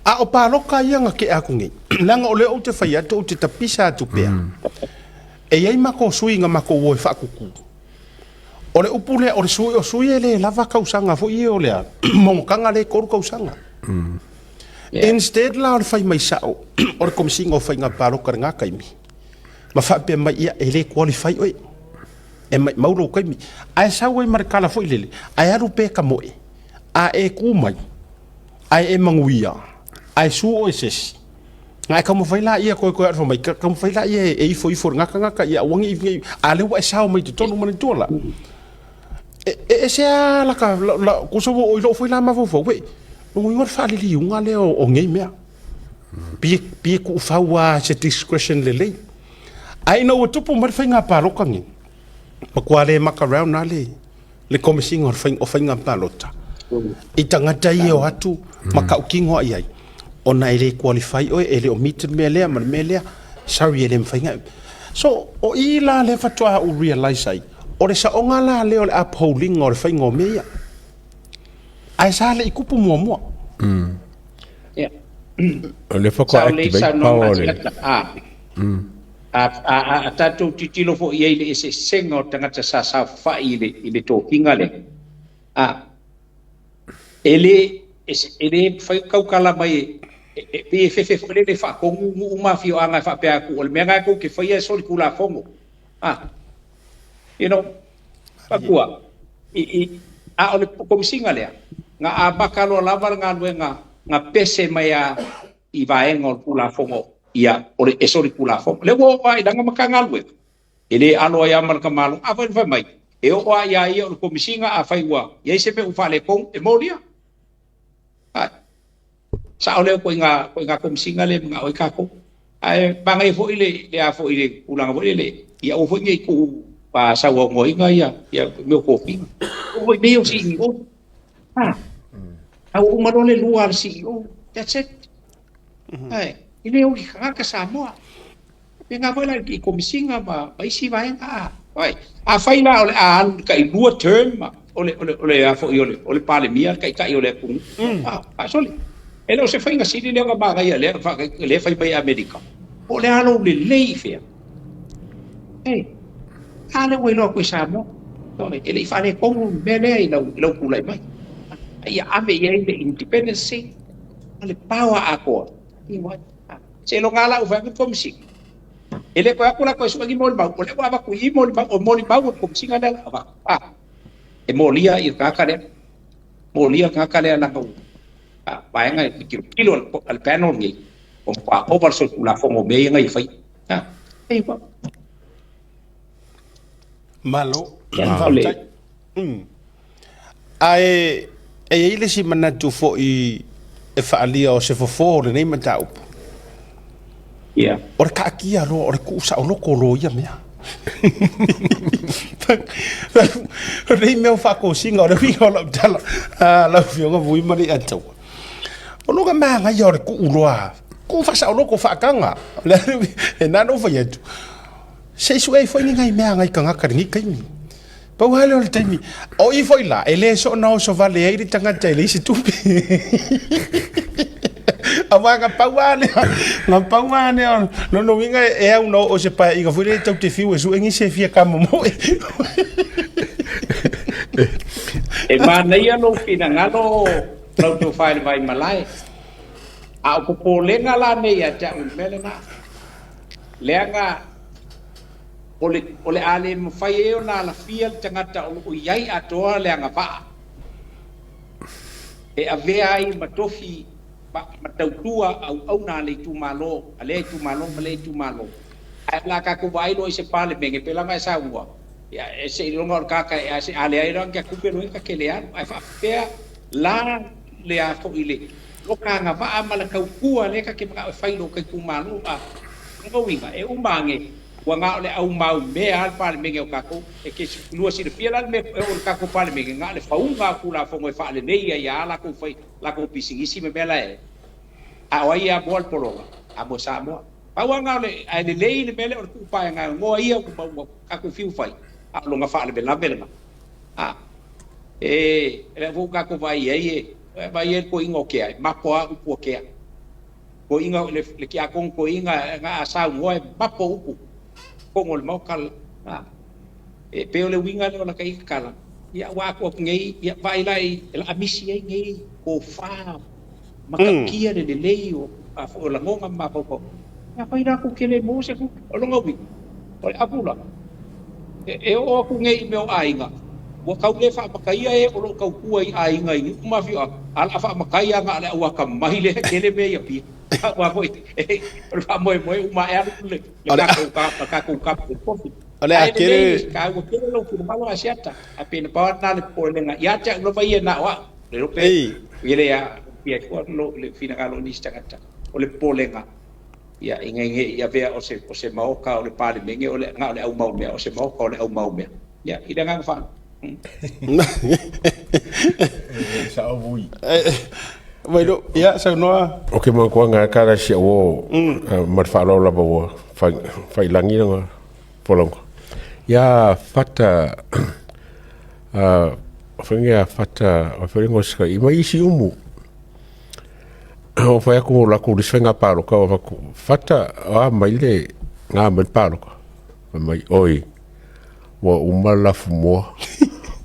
A: a o paloka ia nga ke aku ngi langa o le o te fai atu o te tapisa atu pea e iai mako sui nga mako woi whakuku o le upule o le sui o sui e le lava kausanga fo i o lea mongokanga le koru kausanga instead la o le fai mai sao o le komisinga o fai nga paloka nga kaimi ma whapea mai ia e le qualify oi e mai mauro kaimi ai sao e marikala fo i lele ai aru pe ka moe a e kumai ai e manguia ai su o ses ngai ka mo faila ia ko arfo mai ka mo faila ia e ifo ngaka ia wangi i ale wa sao mai tonu man tola e se la ka ko so o lo faila ma fo we mo ngor fa li unga le o ngei mea pi ku fa wa se discretion le ai no tupu mar fainga pa lo kangi pa kwale maka round na le komising or fainga pa lota i tangata i o atu maka ukingo ai ona ele qualify o ele o meet melea man melea sorry ele mfainga so o ila le fatwa o realize ai o le sa onga la le o le upholding o le fainga mea ai sa le ikupu mo
B: yeah
C: le fa ko activate power
B: a tatu titilo fo ia ile se sengo tangata sa fa ile to kingale ele fai kaukala mai pe fe le fa ko uma fio anga fa pe aku le menga ko ke fai so kula fongo you know pakua a ole ko singale nga abakalo lavar nga pese mai i vaengo kula fongo ia ole esori kula fongo le wo ai danga makangalwe ele alo ya marka malu ava vai mai e o ia ia o komisinga a fai wa ia se pe u fale kong e molia sa ole ko nga komisinga le nga o ka ko ai bangai fo ile le a fo ile ulang fo ile ia o fo ngi ku pa sa wo ngoi nga ia meu ko ping o voi meu si o au umarole luar si o that's it ai ile o ka Samoa penga vola i komisinga ma isi vai nga oi a faina ole a ka i lua term ole a fo ole pale mia ka ole ku soli ele se fainga sidi le ba ga ia le fai bai America ole alo le leife ei ale we lo ku Samoa ele fa le komu bele i lo ku lai mai ia ave ia ile independence ole power ako i wa se lo ngala u fa komisi ele ko akula ko suagi mol ba ole ko aba ku i mol ba o mol ba ko singa dala aba e molia i molia ka na ko ba nga kilo al panel ngi o pa over so la fomo be nga i fai ei ba
A: malo ai ele si manatu fo i e fa alia o se fo le nei matau
B: yeah
A: ora ka kia ro ora ku sa lo ko lo ia mea rei meu fa ko singa ora vi ola tala la fio nga vui mari atu o lo ga ma nga yo ku uloa ku fa sa lo ko fa kanga e na no fa yetu se su e foi ngai mea ngai kanga ka ngi kai mi pa wale o taimi o i foi la ele so no so vale e tanga tele si tu amaga pauane no winga e no o se pa iga foi tau te fiu su engi se fia kamo mo
B: e mana ia no fina ngano no to file vai malai a ko polenga la ne ya ta melena lenga ole ale mo fai e ona la fia tangata o iai atoa lenga pa e ave ai matofi matautua au na le tu malo ale tu malo la ka ko vai lo se pale menge pela mai sa ua ya ese lo ngor ka ese ale ai ran ka ku pe no ka ke le ai fa pe la le a fo ile lo ka nga va amala ka ku ale ka ke ma fai lo ka tu malo ngo winga e umbange wa nga le au mau me al pale menge ka ko e ke lu si de pela me o ka ko pale menge nga le fa unga ku la fo mo fa le nei ya la ko fai la ko pisingisi me bela e a ia bol polo a mo Samoa pa wanga le ai le le mele o ku pa nga ngo ia ku pa ka ku fiu fai a lo nga fa le bela e le vo ka ko vai e ba ye ko ingo ke ma po upu ke ko inga le ki akong ko inga nga asa ngoi ma po upu ko ngol mau kal e pe le winga le la kai kala ya wa ko ngai ya vai lai la amisi ngai ko fa makakia de leio a fo la ngonga ma po ya pai ra ku kele mo se ku lo ngawi o apula e o ku ngai me o ainga wa kau le fa makaia e o lo kau ku ai ainga ni ma fi ala fa makaia nga le wa kam mai le kele me ya pi wa ko e fa mo uma e le ka ku ko
A: Olha aquele
B: ka ko kele lo ku ma lo asiata apena pa na le po le nga ya cha lo fa ye na wa le lo pe ile ya pia ko lo le fina ka lo ni sta ka o le polenga ya inge ya vea o se maoka o le pale menge o le nga o le au mau mea o se maoka o le au mau mea ya ida nga fa
A: sa vui bueno ya sa no
C: o ke mo ko nga ka si o mar fa lo la bo fa langi nga polong ya fata fenga fata o fenga ska I mai si umu o fai aku la ku disfenga palo ka o fata a mai le nga mai palo ka mai oi wa umala fumo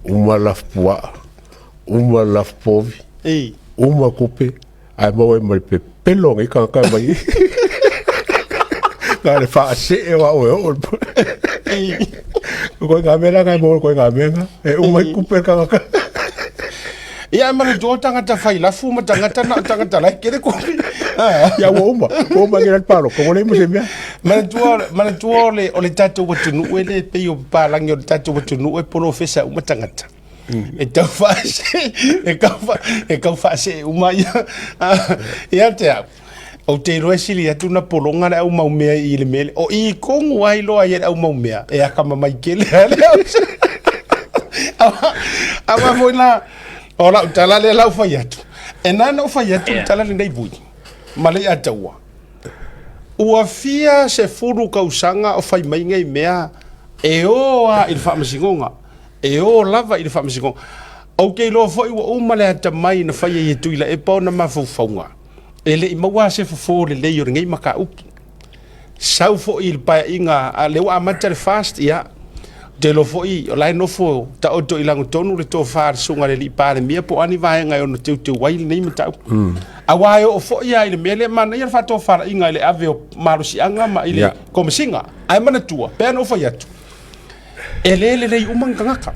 C: umala pua umala povi uma kupe ai mo mai pe pelo ngai ka mai ka le fa se e wa o ko nga mera ka mo ko nga mera e uma kupe ka
A: ia mana do tangata fai la fuma tangata na tangata la kere ko
C: ya uma ngira palo ko le mo se mia
A: mana tuo le o le tatu watu nu ele pe yo palang yo tatu watu nu e pono fesa uma tangata e tau fa e kau fa se uma ia te o te roe sili atu na polonga na au mau mea I le mele o I kongu ai loa ia au mau mea e akama mai kele awa foi na ora tala le lau fai atu e nana o fai atu tala le nei vui ma le ataua ua fia se furu kausanga o fai mai ngai mea e oa I le whaamasingonga e o lava I le whaamasingonga au kei loa foi ua umale ata mai na fai e tuila e pau na mawhauwhaunga e le I maua se fufo le leo ngai maka uki sau fo I le paia inga a lewa amata le fast ia te lo foi o lai no fo ta o to ilango tonu le to far sunga le pa le mia po ani vai ngai ono te wai nei mata a wai o fo ia le mele man ia fa to far inga le ave o marusi anga ma ile como singa ai mana tua pe no fo ia tu ele le umang kangaka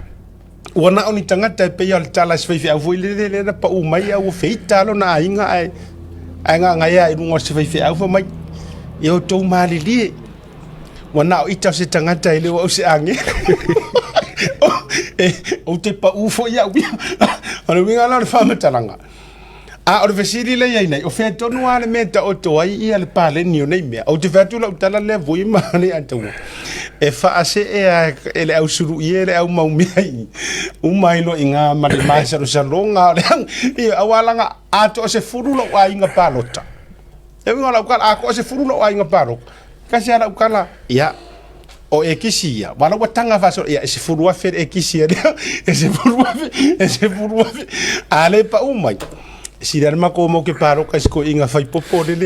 A: wana oni tangata pe ia le tala se fi a voi le pa u mai au feita lo na inga ai nga ngai ai ngo se fi a fo mai eu to mali li wana o ita se tangata ile o se ange o te pa ufo ia ona winga la fa metalanga a o vesili le ia nei o fe tonu ale meta o to ai ia le pale ni nei me o te fatu la tala le voi ma ni atu e fa ase e ele au suru ie le au mau mai o mai lo inga ma le mai sa longa e awalanga a to se furu lo ai nga palota e winga la ka a ko se furu lo ai nga palo kasi ala ukala ya o ekisia wala watanga faso ya se furua fer ekisia se furua ale pa umai si dar ma como que paro kas ko inga fai popo le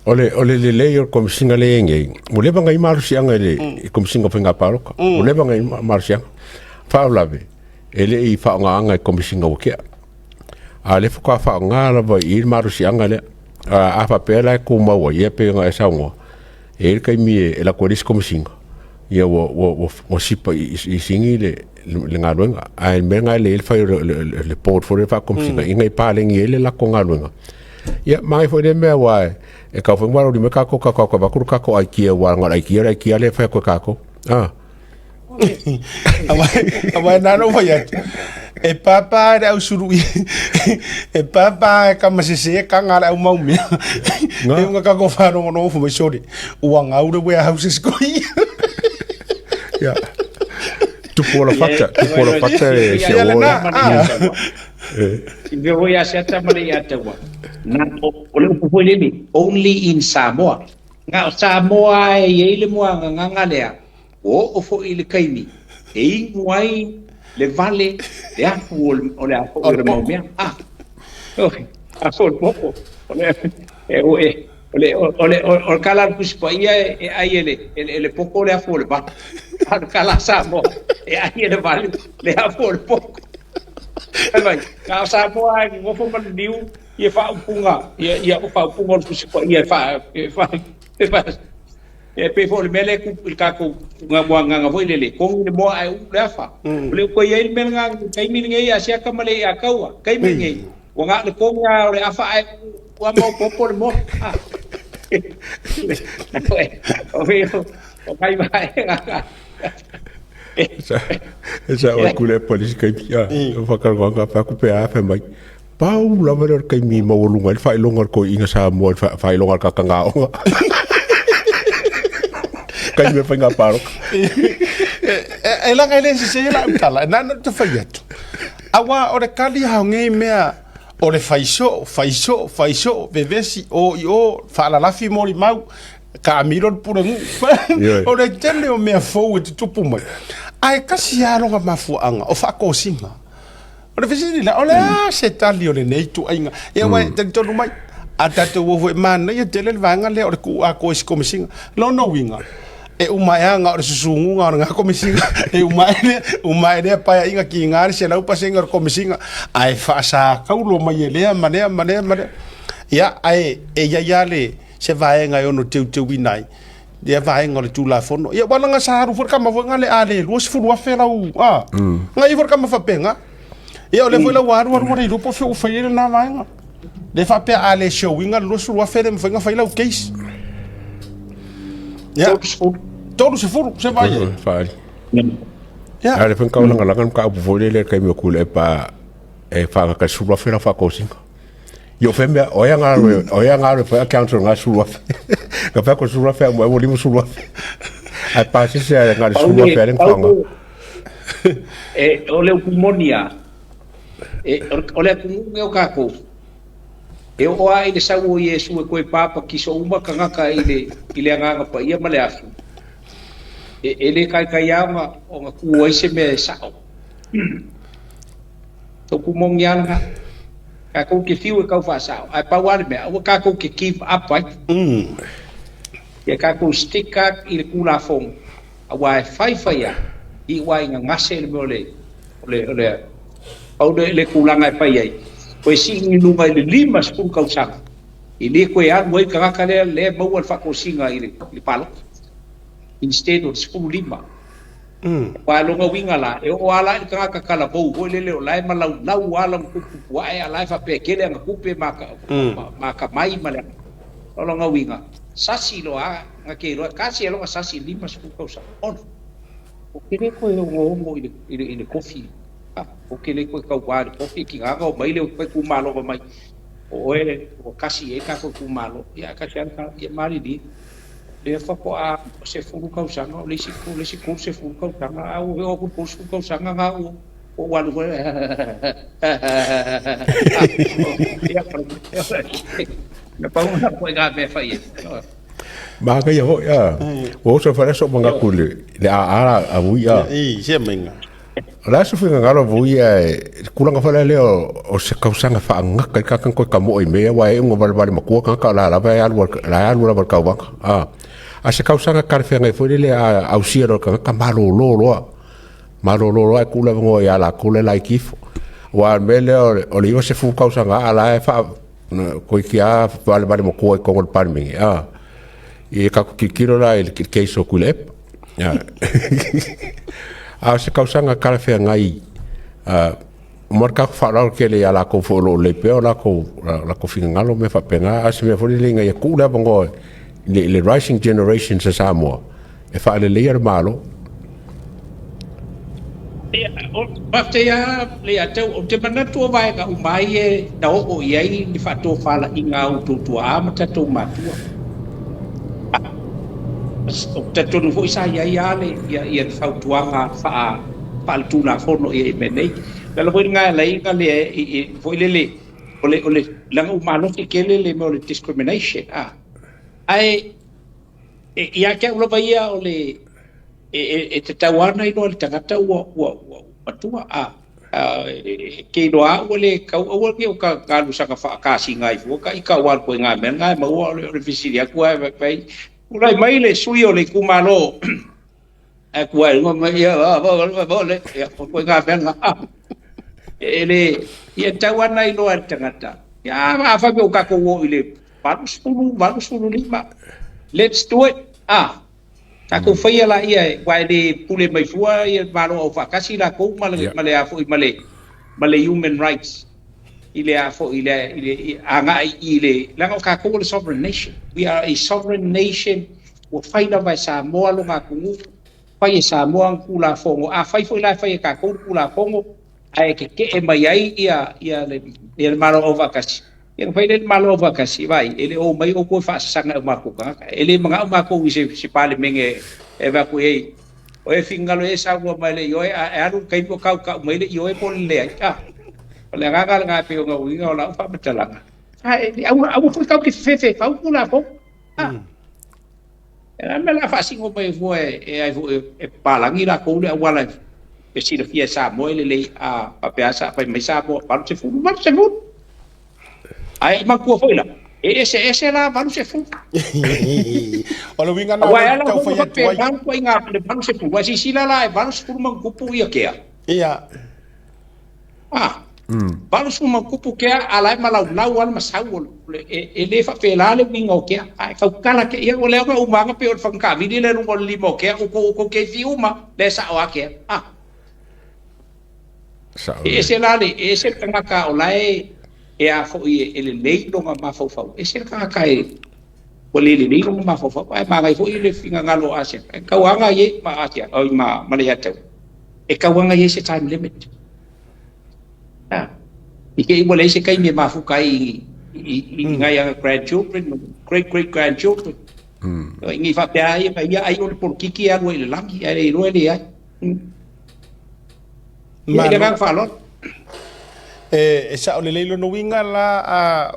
C: ole le yo kom singa le ngai mo le banga I maru sianga le kom singa penga paro mo le banga I maru sianga fa lave ele I fa nga nga kom singa o ke ale fa nga la ba I maru sianga le a fa pela ko ma wo ye pe nga sa ngo e kai mi e la ko dis como singa ye wo sipa I singi le nga luenga ai me nga le fa le port for fa como singa ingai pa le ngi le la ko nga luenga ya mai fo de me wa e ka fo ngalo di me ka ko ba ku ka ko ai kia wa nga ai kia le fa ko ka ko
A: Awa nano vai e papa au suru e papa kama se kanga au mau me e nga ka ko fa no fu me sori u nga u we houses ko
C: ya tu por la faccia e se
B: If we are set up only in Samoa. Nga Samoa e ile mo nga lea. O fo ile kaimi. E ngwai le vale le afu o le afu o le maumea a fo poco o le kala puspa ia ai ele poco le afu le ba al kala sa mo ai le vale le afu le poco vai ka sa mo ai mo fo man diu ia fa punga ia fa punga puspa ia fa pe fo le mele ku ka ku nga voi le kong le mo ai le fa le ko ye men nga kai min ngai asia ka male ya kaua kai min ngai wa nga le kong nga le afa ai wa mo popo le mo o kai mai
C: esa o kule polisi kai pia o whakarwanga whakupe a wha mai pau lawa kai mi maulunga il whai longa ko inga sa mua whai longa ka kangaonga kai me whainga paro
A: e langa ele se la utala na no te whai atu awa o le kali hao ngei mea o le faiso vevesi o whaalalafi mori mau ka amiro pura ngu o le tele o mea fou e te tupu mai ai kasi aronga mafuanga o whakosinga o le visini la o le se tali o le neitu ainga e wai te tonu mai a tatu wofu e mana ia tele le vanga le o le ku a koisi komisinga lo no winga e umaeanga o le susungunga o le ngā komisinga e umae lea paia inga ki ngāri se lau pasenga o le komisinga ai whaasa kaulo mai e lea manea ia ai e ia le se vaenga ono teu winai ia vaenga o le tūla fono ia walanga saharu fur kama wanga le ale lua se furu afe lau ngai fur kama whapenga ia o le fwela waru rei rupo feu whaile na vaenga le whapea ale showinga lua se furu afe le mwhainga whailau case ia todo se furu se vai
C: fai ale pen ka langa langa ka bu vole le kai me kule pa e fa ka suru afe la fa kosinga yo feme oya ngaro fa counter nga suru afe ka fa ko suru afe mo mo limu suru afe ai pa se nga suru afe en konga
B: ole pulmonia ole ku ka ko o ai le sau Yesu ko papa ki so uma kanga ka ile nga pa ia male afu ele kai ama o nga ku ese me sao to ku mong yang ka ko ki fiu ka fa sao ai pa wale me o ka ko ki keep up ai ya ka ko stick up il ku la fong a wai fai ya i wai nga ngase le au le ku la ngai pa ai ko si ngi lunga le lima spun ka usang ini ko ya mo ka ka le mo wa fa ko singa ile palo instead of spun lima pa lo nga winga la e o ala ka ka kala bo ko le lai ma lau ala ku wa ai ala fa pe ke le nga ku pe maka mai ma le lo nga winga sasi lo a nga ke lo kasi lo nga sasi lima spun ka usang on o kene ko ngo ile coffee o ke le ko ka wari o ki nga o mai le ko ku malo ko mai o kasi e ka ko ku malo ya ka sian ka ya mari di le fa ko a se fu ka usanga le si ko se fu ka usanga a o ko su ka usanga nga o walu ko ya na pa una ko ga me fa ye
C: ma ka yo ya o so fa so manga kule le a bu ya
A: se menga
C: la so finga ngalo vui kulanga fala leo o se kausanga fa ngaka ka kan ko kamo i me wa e ngo bal ma ko ka la alu la ka wa a se kausanga ka fenga foi le a usiero ka malo lo ai kula ngo ya la kula la kif wa me le o le se fu kausanga ala fa ko ki a bal ma ko ko ngol parmi e ka ki kiro la el keiso kulep a se kausanga karafe ngai marka fara ke le ala ko folo le pe la ko fingalo me fa pena a se me fori le ngai ku la bongo le rising generation sa Samoa e fa le leer malo
B: o bafte ya le ate o te mana tu vai ka umai e da o iai ni fa to fala inga o tu amata to matua o te tonu fo isa ia le ia fautuanga fa paltu la fono e menei la foi nga le inga le foi le ole la umano que le mo le discrimination ai ia ke ulo vai ole te tawana ino le tangata patua ke doa ole ka ole ke ka lu saka fa ka singai fu ka ika wal ko ngai men ngai ma ole visiri aku ai ulai mai le sui ole kumalo aku ai ngo mai ya le ya ko ngai men ele ia tawana i loa tangata ya fa me ka ko ile baru 5 let's do it Aku fai la ia wai de pule mai fua ia maro o fakasi la ko male afo male human rights ile afo ile anga ile la ka ko sovereign nation. We are a sovereign nation. Wa fai na vai Samoa lo ngaku fai Samoa kula fongo fai foi la fai ka ko kula fongo ai ke e mai ai ia le maro o fakasi. Yang fai le malo vakasi vai ele o mai o ko fa sanga ma ko ka ele mga ma ko si pale menge eva ko ei o e fingalo e sa ko mai le yo e aru kai ko ka mai le yo e pon le le nga pe nga wi nga la fa betala au fo ka ki fe fa ko la fo era me la fa singo mai fo e palangi la ko le wala e si le fia sa mo le a pe asa pa mai sa mo pa se fu ai makua foi la ese la baru se fu
A: Olo winga na
B: tau foi atu ai ko inga le baru se fu wa si sila la e baru fu man kupu ia kea baru fu man kupu kea ala malau lau al masau le fa pela le winga o kea ai ka kala ke ia ole o manga pe o fanka vidi le no limo kea o ke fiuma le sa o kea ese la le ese tanga ka olai e a fo ele leilo ma fo ese ka kai o le leilo ma fo ai ma ngai fo ile finga ngalo ase ka wanga ye ma asia o ma le hatu e ka wanga ye se time limit ike mo le se kai me ma fu kai ngai grandchildren great grandchildren ngi fa pe ai ai o por kiki a le langi ai ro le ai ma le gang fa lo
A: e sa o le leilo no winga la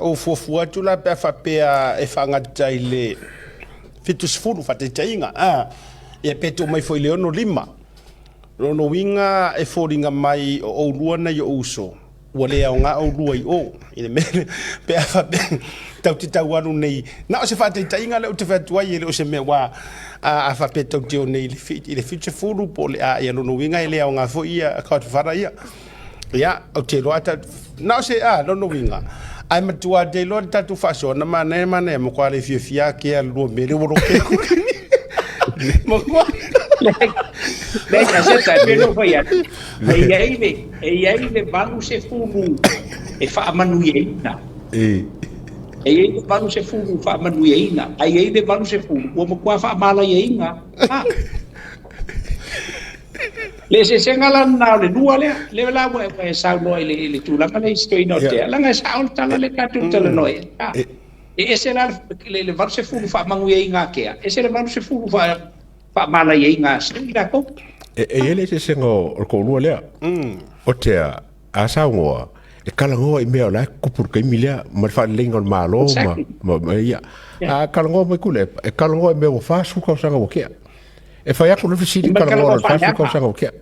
A: o fofua tu la pe fa pe e fa ngata ile fitus fulu fa te tainga e pe tu mai foi le no lima no winga e foringa mai o lua na yo uso o le o nga o lua i o ine me pe fa pe tau te tau anu nei na o se fa te tainga le o te fa tuai le o se me wa a fa pe tau te o nei le fitus fulu po le a no winga ile o nga fo ia ka te fara ia ya o te loa ta na se no winga ai matua de lo ta tu faso na mane mo kwa le fia ke a lo me le wo ke mo kwa
B: le ka se ta pe no foi e ai le balu se fumu e fa manu ye na e ai le balu se fumu fa manu ye na ai le balu se fumu o mo kwa fa mala ye na le se sengala na le dua le la mo e sa no le tu la kana stoi no te la nga sa on tala le ka tu tala no e ese la le var se fu fa mangu ye nga ke ese le var se fu fa mala ye nga stoi da ko
C: ele se sengo o ko lu le o te a sa ngo e kala ngo e me la ko por ke milia ma fa le ngol malo ma ya a kala ngo me kule e kala ngo me fa su ko sa ngo ke e fa ya ko le fisi kalango fa su ko sanga o kia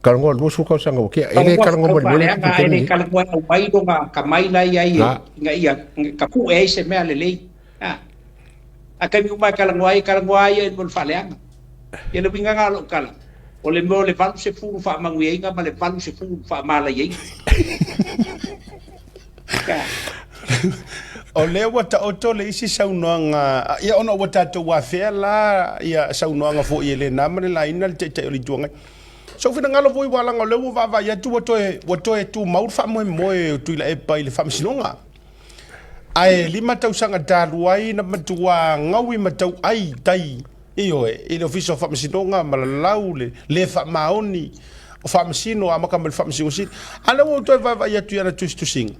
C: kalango lu su ko sanga o kia ele kalango mo le
B: ele kalango o mai do nga ka mai lai ai nga ia ka pu e se me ale lei a ka mi uma kalango ai mo fa le anga ye le pinga ngalo kala o le mo le fa se fu fa mangu ye nga ma le fa se fu fa mala ye
A: o le wata o tole isi saunoanga ia ona wata to wa fela ia saunoanga fo ile na mane la ina te o tuanga so fina ngalo voi wala ngalo va va ia tu woto e tu mau fa mo tu la e pa ile fam sinonga ai lima tau sanga daluai na matua ngawi matau ai tai io e officio fam sinonga malalau le fa maoni o fam sino amaka mal fam singo si ala wo to va ia tu ia tu sing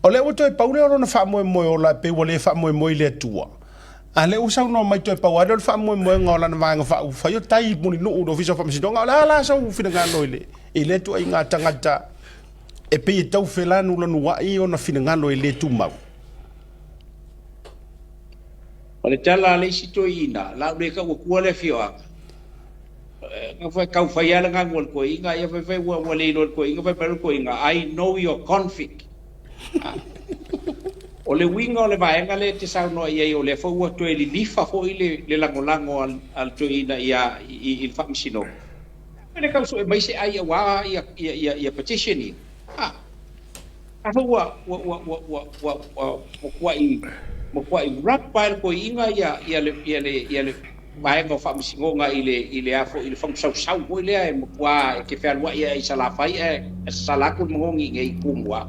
A: o le o toi paure o na fa mo o la pe o le fa mo le tua a le o sa no mai toi paure o fa mo ngola na vanga fa yo tai mo no o fiso fa mi donga la sa u fina ngalo ile tu ai ngata ngata e pe tau felanu la no ai o na fina ngalo ile tu mau
B: o le tala le sito ina la le ka o ku le fioa nga fa kau fa ya nga ngol ko inga ya fa wa le lo ko inga fa per ko inga I know your conflict o le winga o le vaenga le te sa no ia o le fa wa to li lifa fo ile le lango al to ina ia il fa misino le kau so mai se ai wa ia petition ni afa mo kwa i rap pa ko inga ia le mai mo fa misingo nga ile afo ile fam sau ko ile ai mo kwa ke fa wa ia sala fai sala ko mo ngi ngai kumwa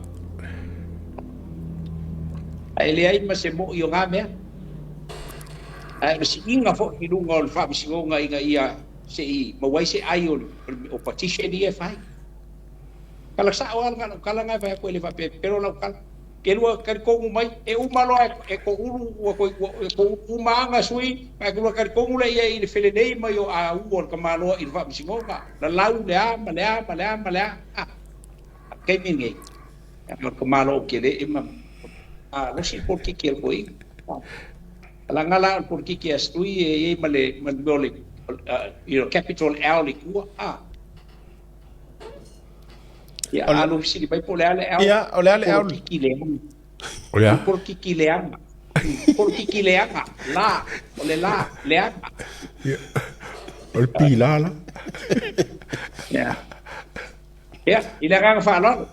B: ai le ai ma se mo yo nga me ai si inga fo ki lunga o fa misingo nga inga ia se i mo wai se ai o petition ia fai kala sa wal nga kala nga fa ko ile fa pero la kala ke lua kar ko mai e umalo e ko uru ko umanga sui ka lua kar ko le ia i fele nei mai o a u ka malo i fa singoga la lau le ama ke mingi ya ko malo ke le ima no si por ki ke ko i la ngala por ki ke astui e male mole capital alley ku ya alu sini bai pole ale
A: ya ole ale au
C: Olha.
B: por kikileanga la ole la leanga
C: Ol pila la.
B: ya ila ga fa lo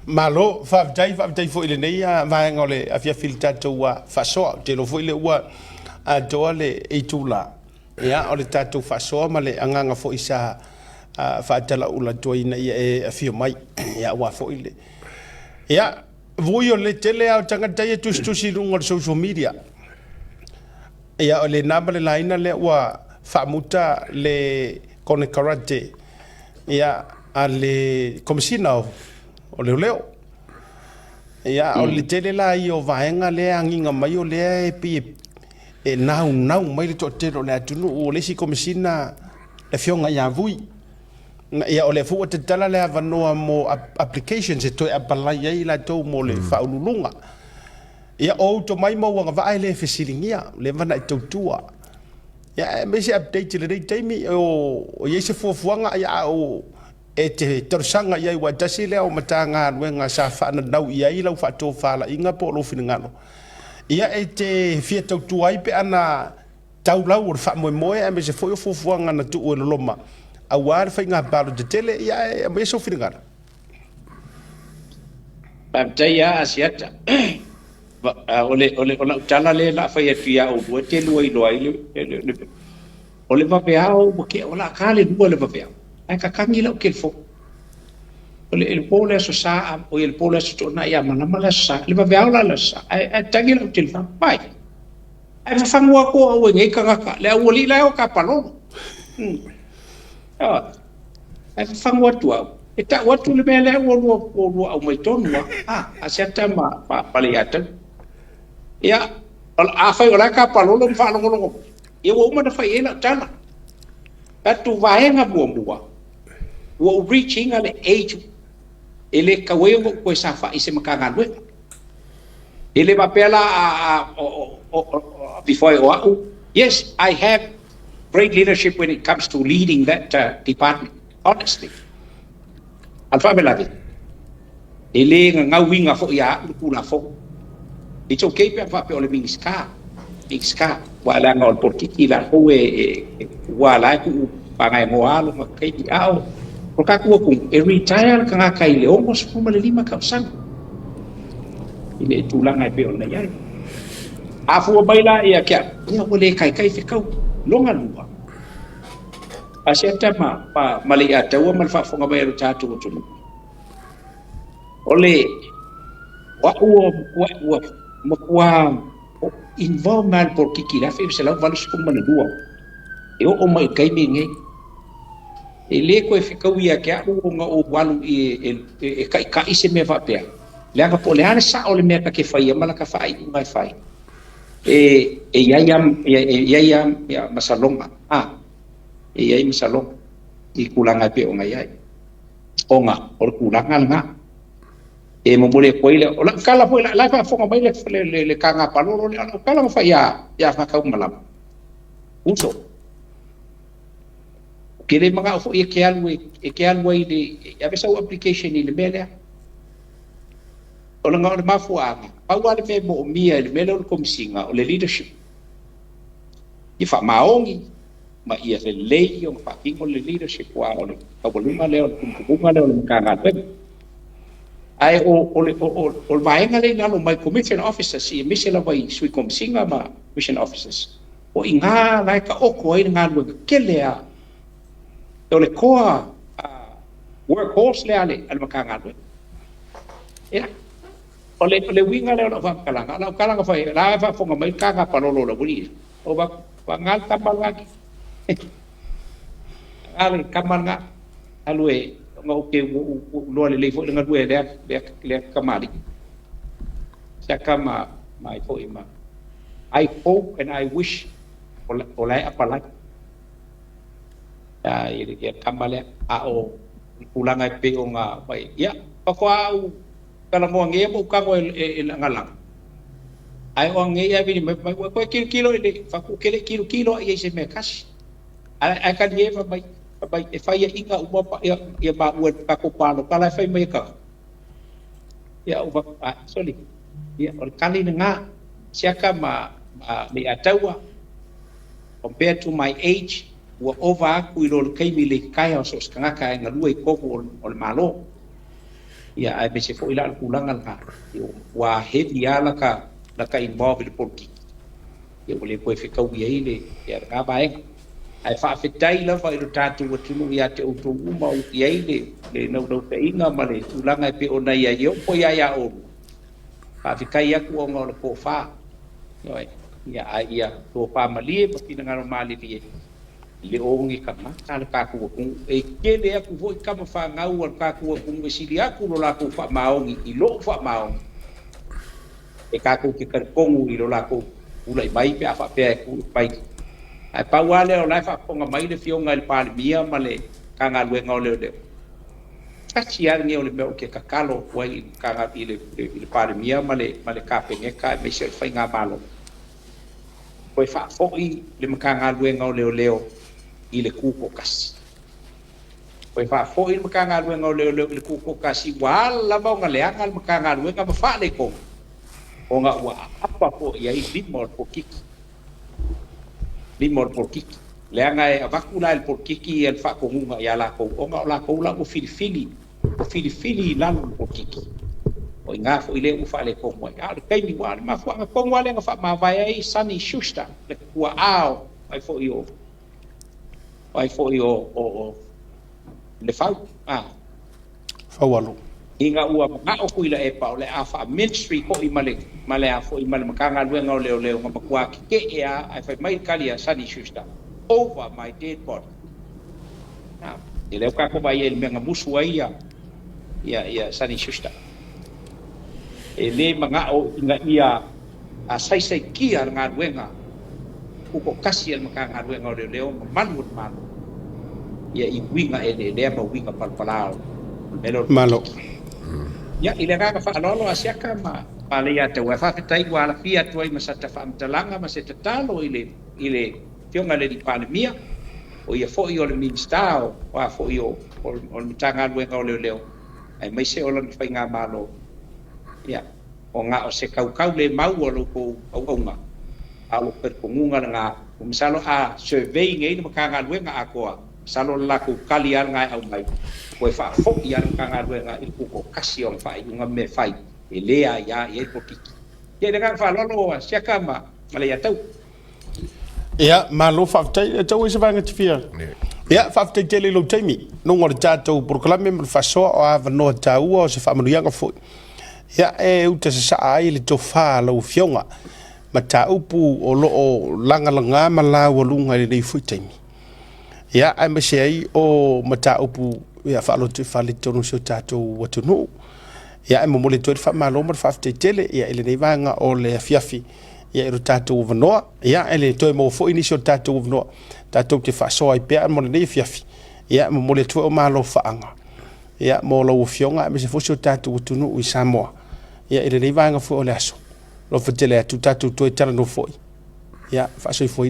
A: malo fa jai fo ile nei va ngole afia filta to wa fa so te lo fo ile wa a dole e tula ya ole tatu fa so male anga fo isa fa tala ula to ina e afia mai ya wa fo ile ya voyo le tele au tanga tai tu si lungo social media ya ole nabale laina le wa fa muta le kone karate ya ale komisina o leo ya o le tele la io vaenga le anginga mai o le e nau mai le totero le atunu o le si komisina e fionga ya vui ya o le fu te tala le avanoa mo applications e to apala ia la to mo le faululunga ya o to mai mo wanga vai le fesilingia le vana to tua ya me se update le dei taimi o ye se fofuanga ya o e te torsanga ia wa tasi le o matanga wenga sa fa na nau ia i lau fa to fa la inga po lo finingalo ia e te fia tau tuai pe ana tau lau o fa mo e me se foi fofuanga na tu o loma a war fa nga balo de tele ia me so finingalo
B: Pamtaya asiata ole tala le la fa ia fia o te luai loai ole va pe ao porque ola kale du ole va pe ai ka kangi la ke fo ole el pole so sa o el pole so na ya mana mala sa le va pe la sa ai tangi la til fa pai ai fa fangua ko o ngai ka le o li la o ka palo ai fa fangua tu e ta watu le mele o au mai tonu a certa ma paliata ya a fa ola ka palo lo fa lo e o uma da fa ela tala atu vaenga bua o reaching ale age ele ka wengo ko sa fa ise makanga no ele va pela before yes I have great leadership when it comes to leading that department honestly alfa beladi ele nga winga fo ya kula fo it's okay pe fa pe ole mingska wala ngol porki la ho wala ku pangai moalo makai au por ka ku retire ka kai le almost como le lima ka sang ile tulang ai pe ona ya afu baila ya kya ya ole kai fe kau longa lua asiata pa mali ata wa mal fa fonga bayar tatu tu ole wa involvement por kikira fe se la valos como na lua eu o mai kai mingi ele ko fica o ia que o walu e kai ise me va pe le anga po le ana sa o le me ka ke fai mala ka fai mai fai ya masalonga e ai masalonga i kulanga pe o ngai ai onga o kulanga nga e mo mole ko ile o la kala po la fa fonga mai le kanga paloro le kala fa ya fa ka malam uso kele mga fo e ke alwe ile ya besa application ile mele o nga o mafuanga pa wa le mo mia ile mele o komisinga o le leadership i fa maongi ma ia le lei o fa kingo le leadership wa o le kaboluma le o kumbunga le o mkanga ai o vaenga le ngalo mai commission officers i misela vai sui komisinga ma mission officers o inga lai ka oko ai ngalo kelea o le koa workhorse le ale mkanga le ya o le winga le o va kalanga fa la fa fonga mai kanga palolo la buli o va ngal tamalaki ale kamalanga alue ngau ke lo le fo le ngadue le kamali sakama mai fo ima I hope and I wish olai apalai ya ile ke kamale a o ulanga pe o nga pai ya pa kwa kala mo nge mo ka ko e ngalang ai o nge ya vi mai ko kilo ile fa ku kele kilo ai se me kas ai ka ye fa mai e fa ya inga u pa ya ba u pa ko pa no kala fa mai ka ya u ba sorry ya o kali nga siaka ma me atawa compared to my age wa over ku ilo kai mile kai o sos kanga kai nga luai ko o malo ya ai be se fo ila kulangan ka wa heavy ala ka involved porki ya boleh ko fi ka wi ile ya ga bae ai fa fitai la fa ilo tatu wa tunu ya te o to uma o ya ile le no te inga male tulanga pe ona ya yo po ya o fa fi kai ya ku o ngol ko fa ya ai ya to pa mali pa kinanga mali li le ongi kama kala ka ku e kele aku foi kama fa ngau al ka ku ku sili aku lo la ku fa maongi i lo fa maong e ka ku ki kan kongu i lo la ku ulai mai pe fa pe ku pai ai pa wale o la fa ponga mai le fionga il pal mia male ka nga lu ngau le de ka chia ngi o le me o ke ka kalo wai ka nga ile pal mia male ka pe nge ka me se fa nga malo poi fa foi le ka nga lu ngau leo ile kuko kasi poi fa foi le ka nga lu ngau le kuko kasi wala ba nga le angal ka nga lu nga fa le ko o nga wa apa po ya i limor po kiki le anga e avakula el por kiki el fa ko nga ya la ko o nga la ko la o filifili la po kiki o nga fo ile u fa le ko mo ya kai ni wa ma fa ko wa le nga fa ma vai ai sani shusta le kwa ao ai fo yo o le fa
A: fa walo
B: inga ua nga o kuila e pa le afa ministry ko i male afo i male makanga luenga o leo nga makua ke ea ai fai mai kalia sani shusta over my dead body na ile ka ko vai el menga musu ai ya sani shusta ele manga o inga ia a sai kia nga luenga ko kasi el makanga luenga o leo manut ya i winga ele ba winga palpalao
A: malo
B: ya ile ka fa lolo asiaka pale ya te wa fa tai wa la pia tu ai masata fa mtalanga maseta talo ile fionga le di pandemia o ia fo io le ministao wa fo io o mitanga luenga o leo ai mai se o la fa nga malo ya o nga o se kau le mau o lo ko o nga a lo per komunga nga o misalo a survey ngai no makanga luenga akoa salo la ku kalian ngai au mai ko fa fo ia ka nga il ko kasi on fai nga me fai elea ya e ko ki ke nga fa lo sia kama male ya tau
A: ya malo fa tai tau se vanga tifia ya fa tai tele lo taimi no ngor tato proclame me fa so o ava no tau o se fa manu yanga fo ya e uta se sa ai le to fa lo fionga mata upu o lo langa mala o lunga le fu taimi ya ai me sei o mata upu ya fa lo te fa le tono so tato watu no ya mo le to fa malo mo fa te tele ya ele nei vanga o le fiafi ya ro tato vno ya ele to mo fo initial tato vno tato te fa so ai pe mo le fiafi ya mo le to malo fa anga ya mo lo fionga me se fo so tato watu no i samoa ya ele nei vanga fo le aso lo fa tele tu tato to tara no fo ya fa so fo